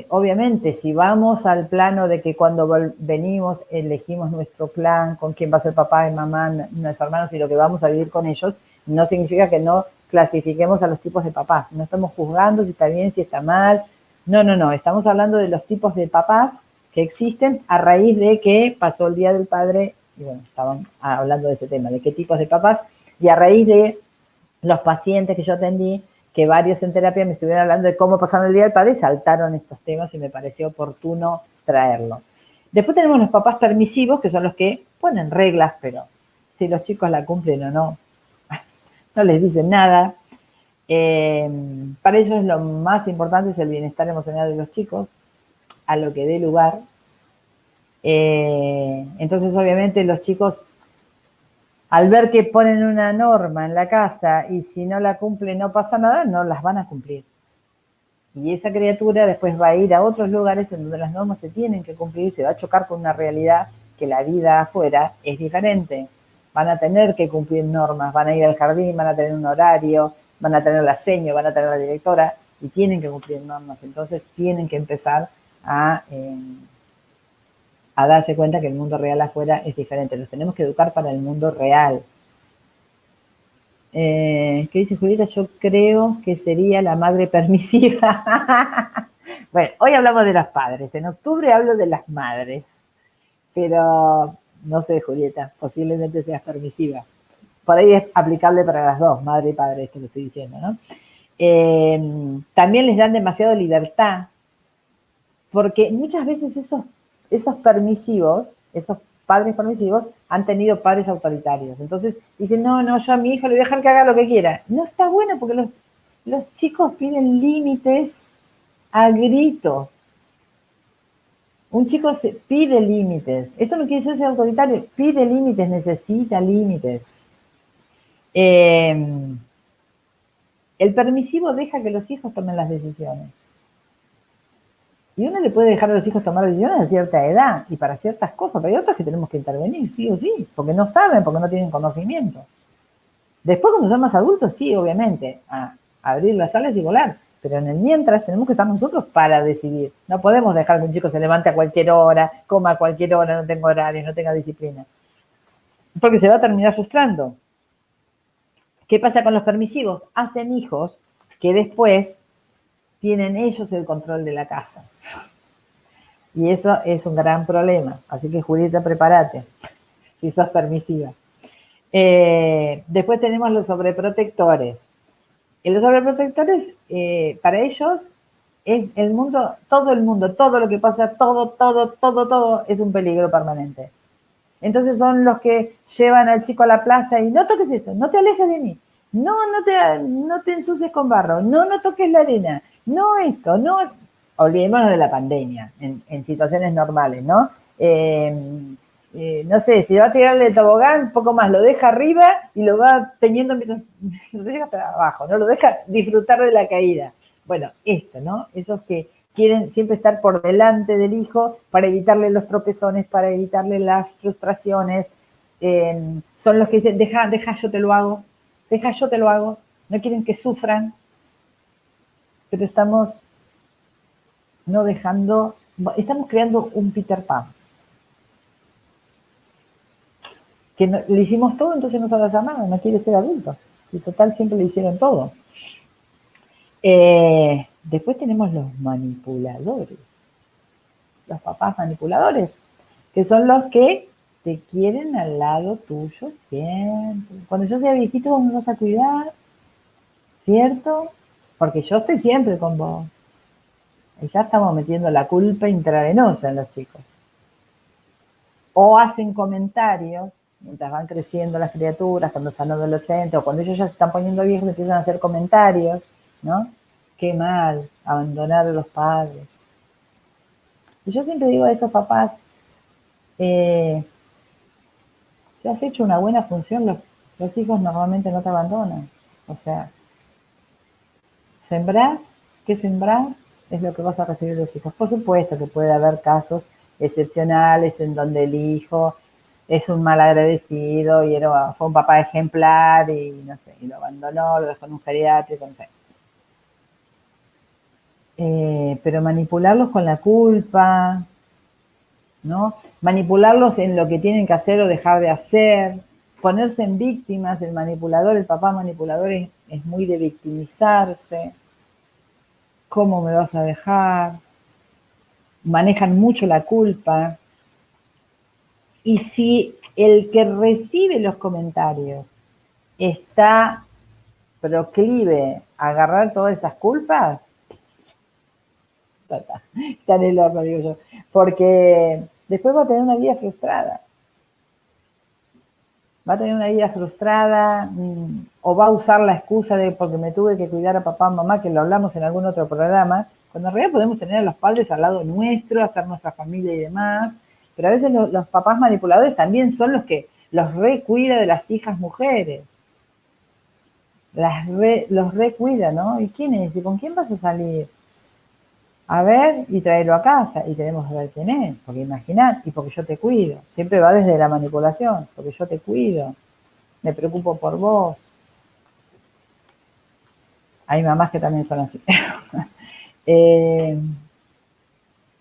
obviamente, si vamos al plano de que cuando venimos elegimos nuestro clan, con quién va a ser papá y mamá, nuestros hermanos y lo que vamos a vivir con ellos, no significa que no clasifiquemos a los tipos de papás. No estamos juzgando si está bien, si está mal. No. Estamos hablando de los tipos de papás que existen a raíz de que pasó el Día del Padre, y bueno, estaban hablando de ese tema, de qué tipos de papás, y a raíz de los pacientes que yo atendí, que varios en terapia me estuvieron hablando de cómo pasaron el Día del Padre y saltaron estos temas y me pareció oportuno traerlo. Después tenemos los papás permisivos, que son los que ponen reglas, pero si los chicos la cumplen o no, no les dicen nada. Para ellos lo más importante es el bienestar emocional de los chicos, a lo que dé lugar. Entonces, obviamente, los chicos, al ver que ponen una norma en la casa y si no la cumplen no pasa nada, no las van a cumplir. Y esa criatura después va a ir a otros lugares en donde las normas se tienen que cumplir y se va a chocar con una realidad que la vida afuera es diferente. Van a tener que cumplir normas, van a ir al jardín, van a tener un horario, van a tener la seño, van a tener la directora y tienen que cumplir normas. Entonces tienen que empezar a darse cuenta que el mundo real afuera es diferente. Los tenemos que educar para el mundo real. ¿Qué dice Julieta? Yo creo que sería la madre permisiva. Bueno, hoy hablamos de los padres. En octubre hablo de las madres. Pero no sé, Julieta, posiblemente seas permisiva. Por ahí es aplicable para las dos, madre y padre, esto que estoy diciendo, ¿no? También les dan demasiada libertad, porque muchas veces esos permisivos, esos padres permisivos, han tenido padres autoritarios. Entonces dicen, no, yo a mi hijo le voy a dejar que haga lo que quiera. No está bueno porque los chicos piden límites a gritos. Un chico pide límites. Esto no quiere decir ser autoritario, pide límites, necesita límites. El permisivo deja que los hijos tomen las decisiones. Y uno le puede dejar a los hijos tomar decisiones a cierta edad y para ciertas cosas, pero hay otras que tenemos que intervenir, sí o sí, porque no saben, porque no tienen conocimiento. Después, cuando son más adultos, sí, obviamente, a abrir las alas y volar. Pero en el mientras tenemos que estar nosotros para decidir. No podemos dejar que un chico se levante a cualquier hora, coma a cualquier hora, no tenga horarios, no tenga disciplina. Porque se va a terminar frustrando. ¿Qué pasa con los permisivos? Hacen hijos que después tienen ellos el control de la casa. Y eso es un gran problema. Así que, Julieta, prepárate, si sos permisiva. Después tenemos los sobreprotectores. Los sobreprotectores, para ellos, es el mundo, todo lo que pasa, todo es un peligro permanente. Entonces son los que llevan al chico a la plaza y no toques esto, no te alejes de mí, no te ensucies con barro, no toques la arena, no esto, no. olvidémonos de la pandemia, en situaciones normales, ¿no? No sé, si va a tirarle el tobogán, un poco más, lo deja arriba y lo va teniendo mientras lo deja para abajo, ¿no? Lo deja disfrutar de la caída. Bueno, esto, ¿no? Esos que quieren siempre estar por delante del hijo para evitarle los tropezones, para evitarle las frustraciones. Son los que dicen, deja, yo te lo hago, deja, yo te lo hago. No quieren que sufran, pero estamos no dejando, estamos creando un Peter Pan. Que no, le hicimos todo, entonces no sabe hacer nada, no quiere ser adulto. Y total, siempre le hicieron todo. Después tenemos los manipuladores. Los papás manipuladores, que son los que te quieren al lado tuyo siempre. Cuando yo sea viejito, vos me vas a cuidar, ¿cierto? Porque yo estoy siempre con vos. Y ya estamos metiendo la culpa intravenosa en los chicos. O hacen comentarios mientras van creciendo las criaturas, cuando son adolescentes, o cuando ellos ya se están poniendo viejos, empiezan a hacer comentarios, ¿no? Qué mal, abandonar a los padres. Y yo siempre digo a esos papás, si has hecho una buena función, los hijos normalmente no te abandonan. O sea, sembrás, ¿qué sembrás? Es lo que vas a recibir de los hijos. Por supuesto que puede haber casos excepcionales en donde el hijo es un mal agradecido y fue un papá ejemplar y no sé, y lo abandonó, lo dejó en un geriátrico, no sé. Pero manipularlos con la culpa, ¿no? Manipularlos en lo que tienen que hacer o dejar de hacer, ponerse en víctimas, el manipulador, el papá manipulador es muy de victimizarse. ¿Cómo me vas a dejar? Manejan mucho la culpa. Y si el que recibe los comentarios está proclive a agarrar todas esas culpas, está en el horno, digo yo, porque después va a tener una vida frustrada. Va a tener una vida frustrada o va a usar la excusa de porque me tuve que cuidar a papá o mamá, que lo hablamos en algún otro programa, cuando en realidad podemos tener a los padres al lado nuestro, hacer nuestra familia y demás, pero a veces los papás manipuladores también son los que los recuida de las hijas mujeres, los recuida, ¿no? ¿Y quién es? ¿Y con quién vas a salir? A ver y traerlo a casa y tenemos que ver quién es, porque imaginar, y porque yo te cuido, siempre va desde la manipulación, porque yo te cuido, me preocupo por vos. Hay mamás que también son así.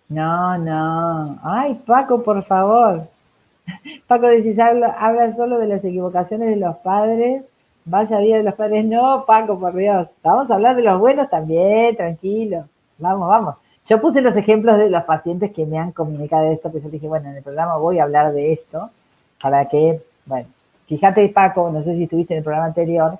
No, no. Ay, Paco, por favor. Paco, decís, habla solo de las equivocaciones de los padres. Vaya día de los padres. No, Paco, por Dios. Vamos a hablar de los buenos también, tranquilo. Vamos, vamos. Yo puse los ejemplos de los pacientes que me han comunicado esto, pero yo dije, bueno, en el programa voy a hablar de esto, para que, bueno, fíjate, Paco, no sé si estuviste en el programa anterior,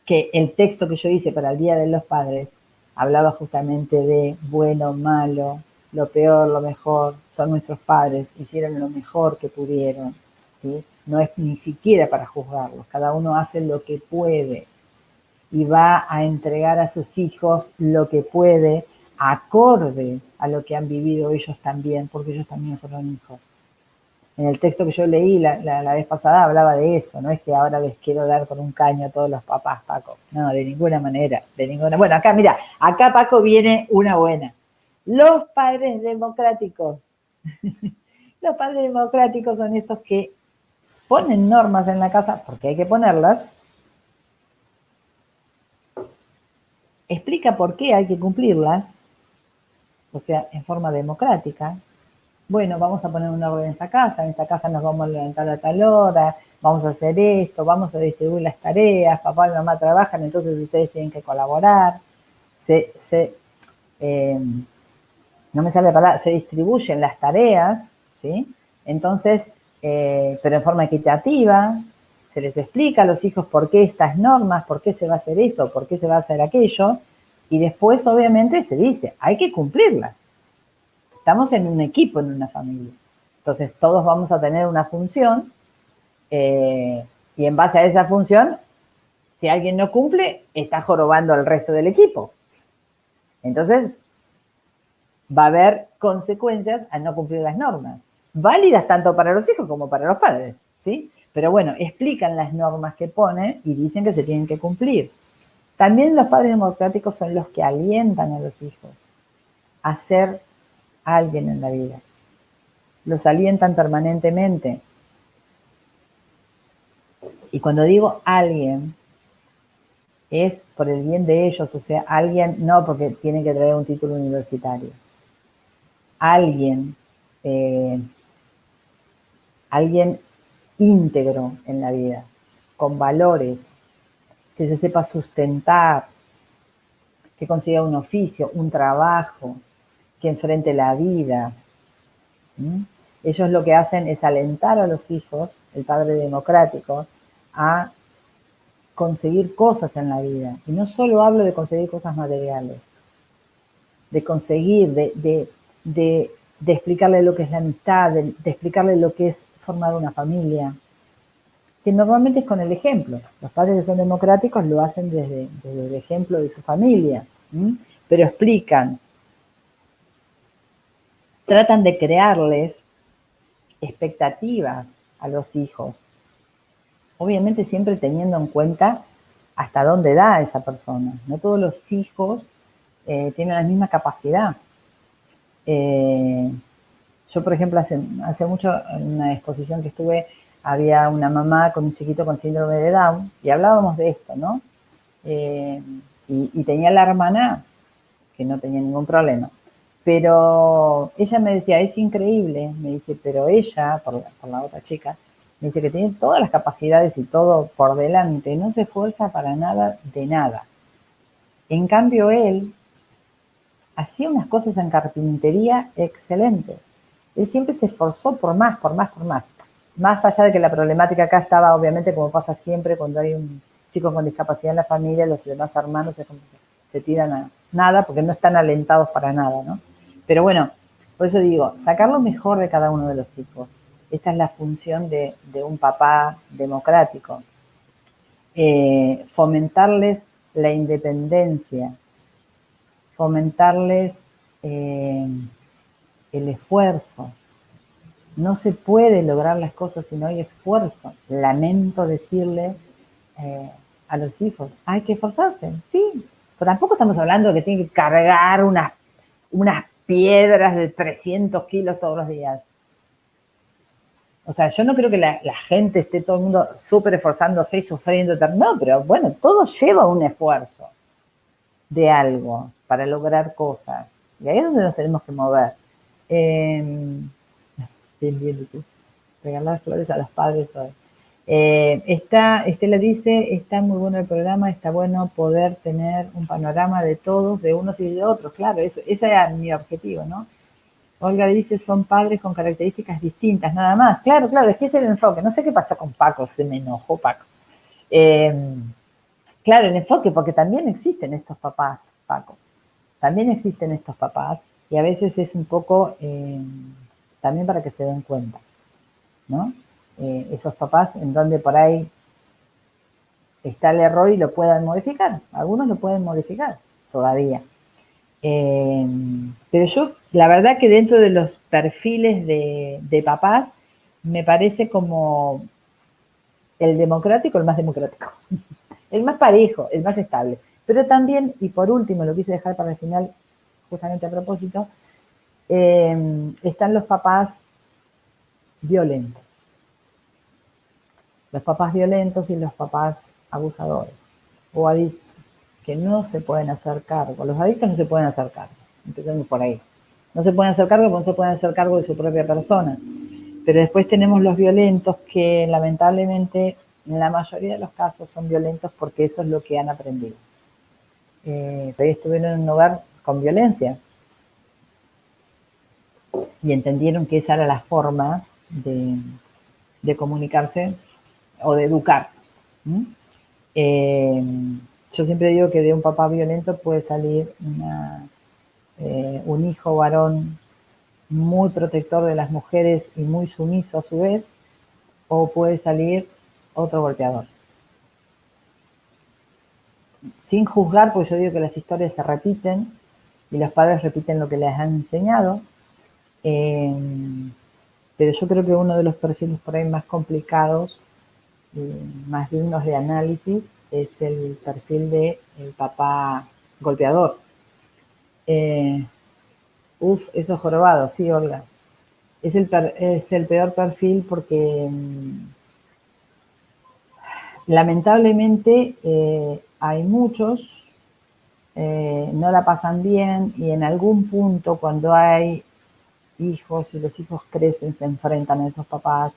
que el texto que yo hice para el Día de los Padres hablaba justamente de bueno, malo, lo peor, lo mejor, son nuestros padres, hicieron lo mejor que pudieron, ¿sí? No es ni siquiera para juzgarlos, cada uno hace lo que puede y va a entregar a sus hijos lo que puede acorde a lo que han vivido ellos también, porque ellos también fueron hijos. En el texto que yo leí la vez pasada hablaba de eso, no es que ahora les quiero dar con un caño a todos los papás, Paco. No, de ninguna manera, de ninguna. Bueno, acá, mira, acá, Paco, viene una buena. Los padres democráticos. Los padres democráticos son estos que ponen normas en la casa, porque hay que ponerlas, explica por qué hay que cumplirlas, o sea, en forma democrática. Bueno, vamos a poner un orden en esta casa nos vamos a levantar a tal hora, vamos a hacer esto, vamos a distribuir las tareas, papá y mamá trabajan, entonces ustedes tienen que colaborar, no me sale la palabra, se distribuyen las tareas, ¿sí? Entonces, pero en forma equitativa, se les explica a los hijos por qué estas normas, por qué se va a hacer esto, por qué se va a hacer aquello, y después obviamente se dice, hay que cumplirlas. Estamos en un equipo, en una familia. Entonces todos vamos a tener una función y en base a esa función, si alguien no cumple, está jorobando al resto del equipo. Entonces, va a haber consecuencias al no cumplir las normas, válidas tanto para los hijos como para los padres, ¿sí? Pero bueno, explican las normas que ponen y dicen que se tienen que cumplir. También los padres democráticos son los que alientan a los hijos a ser alguien en la vida. Los alientan permanentemente. Y cuando digo alguien, es por el bien de ellos, o sea, alguien, no porque tienen que traer un título universitario. Alguien, eh, alguien íntegro en la vida, con valores, que se sepa sustentar, que consiga un oficio, un trabajo, que enfrente la vida. ¿Mm? Ellos lo que hacen es alentar a los hijos, el padre democrático, a conseguir cosas en la vida. Y no solo hablo de conseguir cosas materiales, de conseguir, de explicarle lo que es la amistad, de explicarle lo que es formar una familia, que normalmente es con el ejemplo. Los padres que son democráticos lo hacen desde el ejemplo de su familia, ¿m? Pero explican, tratan de crearles expectativas a los hijos, obviamente siempre teniendo en cuenta hasta dónde da esa persona. No todos los hijos tienen la misma capacidad. Yo, por ejemplo, hace mucho, en una exposición que estuve, había una mamá con un chiquito con síndrome de Down y hablábamos de esto, ¿no? Y tenía la hermana que no tenía ningún problema. Pero ella me decía, es increíble, me dice, pero ella, por la otra chica, me dice que tiene todas las capacidades y todo por delante, no se esfuerza para nada de nada. En cambio, él hacía unas cosas en carpintería excelentes. Él siempre se esforzó por más, por más, por más. Más allá de que la problemática acá estaba, obviamente, como pasa siempre cuando hay un chico con discapacidad en la familia, los demás hermanos se tiran a nada porque no están alentados para nada, ¿no? Pero bueno, por eso digo, sacar lo mejor de cada uno de los hijos. Esta es la función de un papá democrático. Fomentarles la independencia, fomentarles el esfuerzo. No se puede lograr las cosas si no hay esfuerzo. Lamento decirle a los hijos, hay que esforzarse, sí, pero tampoco estamos hablando de que tienen que cargar unas piedras de 300 kilos todos los días. O sea, yo no creo que la gente esté todo el mundo súper esforzándose y sufriendo. No, pero bueno, todo lleva un esfuerzo de algo para lograr cosas. Y ahí es donde nos tenemos que mover. Bien, tú. Regalar flores a los padres hoy. Estela dice, está muy bueno el programa, está bueno poder tener un panorama de todos, de unos y de otros. Claro, ese era mi objetivo, ¿no? Olga dice, son padres con características distintas, nada más. Claro, claro, es que es el enfoque. No sé qué pasa con Paco, se me enojó Paco. Claro, el enfoque, porque también existen estos papás, Paco. También existen estos papás y a veces es un poco también para que se den cuenta, ¿no? Esos papás en donde por ahí está el error y lo puedan modificar. Algunos lo pueden modificar todavía. Pero yo, la verdad que dentro de los perfiles de papás, me parece como el democrático, el más democrático. El más parejo, el más estable. Pero también, y por último, lo quise dejar para el final, justamente a propósito, están los papás violentos. Los papás violentos y los papás abusadores o adictos, que no se pueden hacer cargo. Los adictos no se pueden hacer cargo. Empezamos por ahí. No se pueden hacer cargo porque no se pueden hacer cargo de su propia persona. Pero después tenemos los violentos que lamentablemente en la mayoría de los casos son violentos porque eso es lo que han aprendido. Pero estuvieron en un hogar con violencia y entendieron que esa era la forma de comunicarse o de educar. Yo siempre digo que de un papá violento puede salir un hijo varón muy protector de las mujeres y muy sumiso a su vez, o puede salir otro golpeador. Sin juzgar, porque yo digo que las historias se repiten, y los padres repiten lo que les han enseñado. Pero yo creo que uno de los perfiles por ahí más complicados, más dignos de análisis, es el perfil de el papá golpeador. Esos jorobados, sí, Olga. Es el peor perfil porque lamentablemente hay muchos, no la pasan bien y en algún punto cuando hay hijos y los hijos crecen se enfrentan a esos papás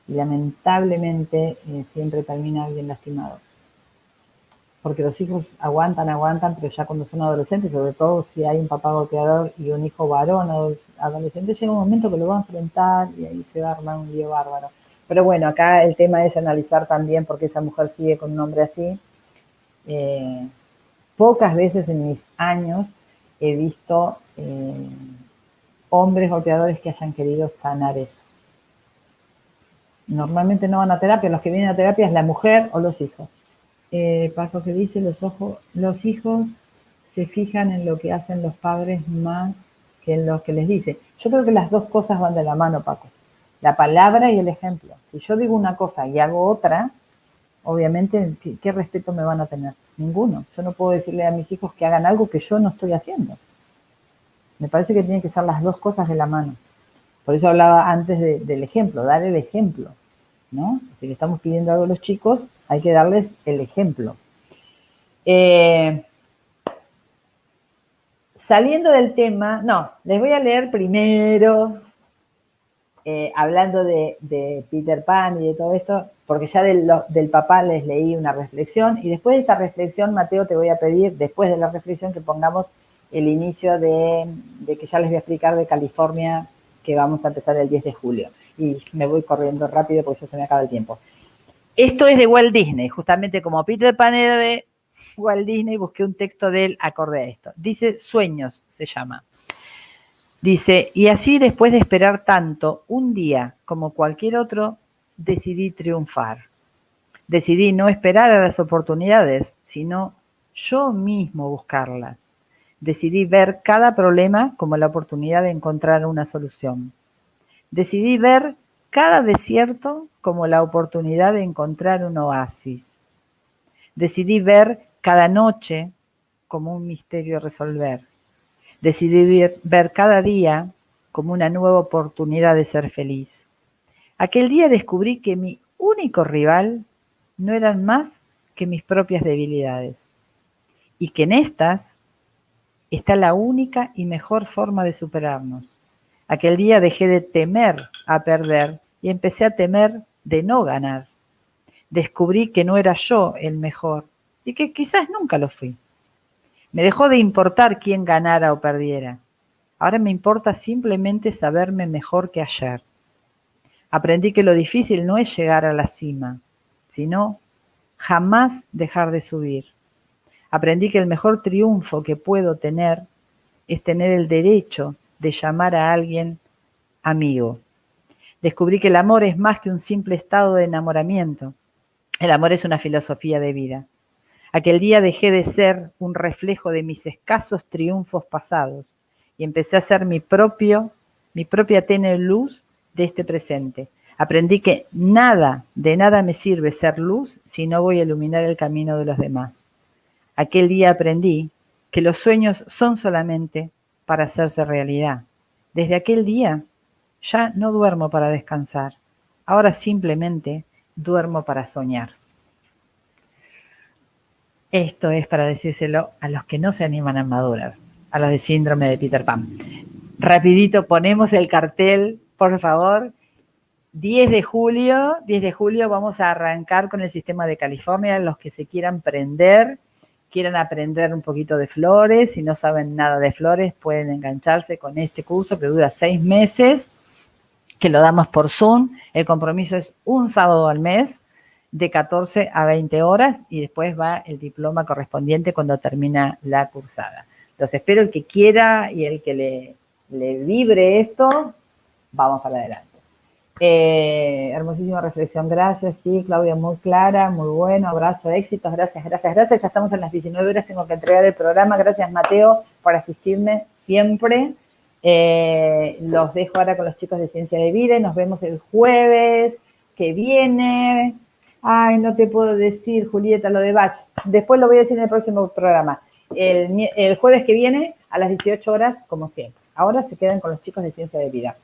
y lamentablemente siempre termina alguien lastimado. Porque los hijos aguantan, pero ya cuando son adolescentes, sobre todo si hay un papá golpeador y un hijo varón adolescente, llega un momento que lo va a enfrentar y ahí se va a armar un lío bárbaro. Pero bueno, acá el tema es analizar también por qué esa mujer sigue con un hombre así. Pocas veces en mis años he visto hombres golpeadores que hayan querido sanar eso. Normalmente no van a terapia, los que vienen a terapia es la mujer o los hijos. Paco que dice, los hijos se fijan en lo que hacen los padres más que en lo que les dice. Yo creo que las dos cosas van de la mano, Paco. La palabra y el ejemplo. Si yo digo una cosa y hago otra, obviamente, ¿qué respeto me van a tener? Ninguno. Yo no puedo decirle a mis hijos que hagan algo que yo no estoy haciendo. Me parece que tienen que ser las dos cosas de la mano. Por eso hablaba antes del ejemplo, dar el ejemplo, ¿no? Si le estamos pidiendo algo a los chicos, hay que darles el ejemplo. Saliendo del tema, no, les voy a leer primero, hablando de Peter Pan y de todo esto, porque ya del papá les leí una reflexión, y después de esta reflexión, Mateo, te voy a pedir, después de la reflexión, que pongamos el inicio de que ya les voy a explicar de California, que vamos a empezar el 10 de julio. Y me voy corriendo rápido porque ya se me acaba el tiempo. Esto es de Walt Disney, justamente como Peter Pan era de Walt Disney, busqué un texto de él acorde a esto. Dice Sueños, se llama. Dice, y así después de esperar tanto, un día, como cualquier otro, decidí triunfar. Decidí no esperar a las oportunidades, sino yo mismo buscarlas. Decidí ver cada problema como la oportunidad de encontrar una solución. Decidí ver cada desierto como la oportunidad de encontrar un oasis. Decidí ver cada noche como un misterio a resolver. Decidí ver cada día como una nueva oportunidad de ser feliz. Aquel día descubrí que mi único rival no eran más que mis propias debilidades y que en estas está la única y mejor forma de superarnos. Aquel día dejé de temer a perder y empecé a temer de no ganar. Descubrí que no era yo el mejor y que quizás nunca lo fui. Me dejó de importar quién ganara o perdiera. Ahora me importa simplemente saberme mejor que ayer. Aprendí que lo difícil no es llegar a la cima, sino jamás dejar de subir. Aprendí que el mejor triunfo que puedo tener es tener el derecho de llamar a alguien amigo. Descubrí que el amor es más que un simple estado de enamoramiento. El amor es una filosofía de vida. Aquel día dejé de ser un reflejo de mis escasos triunfos pasados y empecé a ser mi propia tenue luz de este presente. Aprendí que de nada me sirve ser luz si no voy a iluminar el camino de los demás. Aquel día aprendí que los sueños son solamente para hacerse realidad. Desde aquel día ya no duermo para descansar. Ahora simplemente duermo para soñar. Esto es para decírselo a los que no se animan a madurar, a los de síndrome de Peter Pan. Rapidito ponemos el cartel, por favor. 10 de julio vamos a arrancar con el sistema de California. Los que se quieran quieran aprender un poquito de flores, si no saben nada de flores, pueden engancharse con este curso que dura 6 meses, que lo damos por Zoom. El compromiso es un sábado al mes, de 14 a 20 horas, y después va el diploma correspondiente cuando termina la cursada. Los espero, el que quiera y el que le vibre esto, vamos para adelante. Hermosísima reflexión, gracias, sí, Claudia, muy clara, muy bueno, abrazo, éxitos, gracias, gracias, gracias. Ya estamos en las 19 horas, tengo que entregar el programa. Gracias, Mateo, por asistirme siempre. Los dejo ahora con los chicos de Ciencia de Vida y nos vemos el jueves que viene. Ay, no te puedo decir, Julieta, lo de Bach. Después lo voy a decir en el próximo programa. El jueves que viene a las 18 horas, como siempre. Ahora se quedan con los chicos de Ciencia de Vida.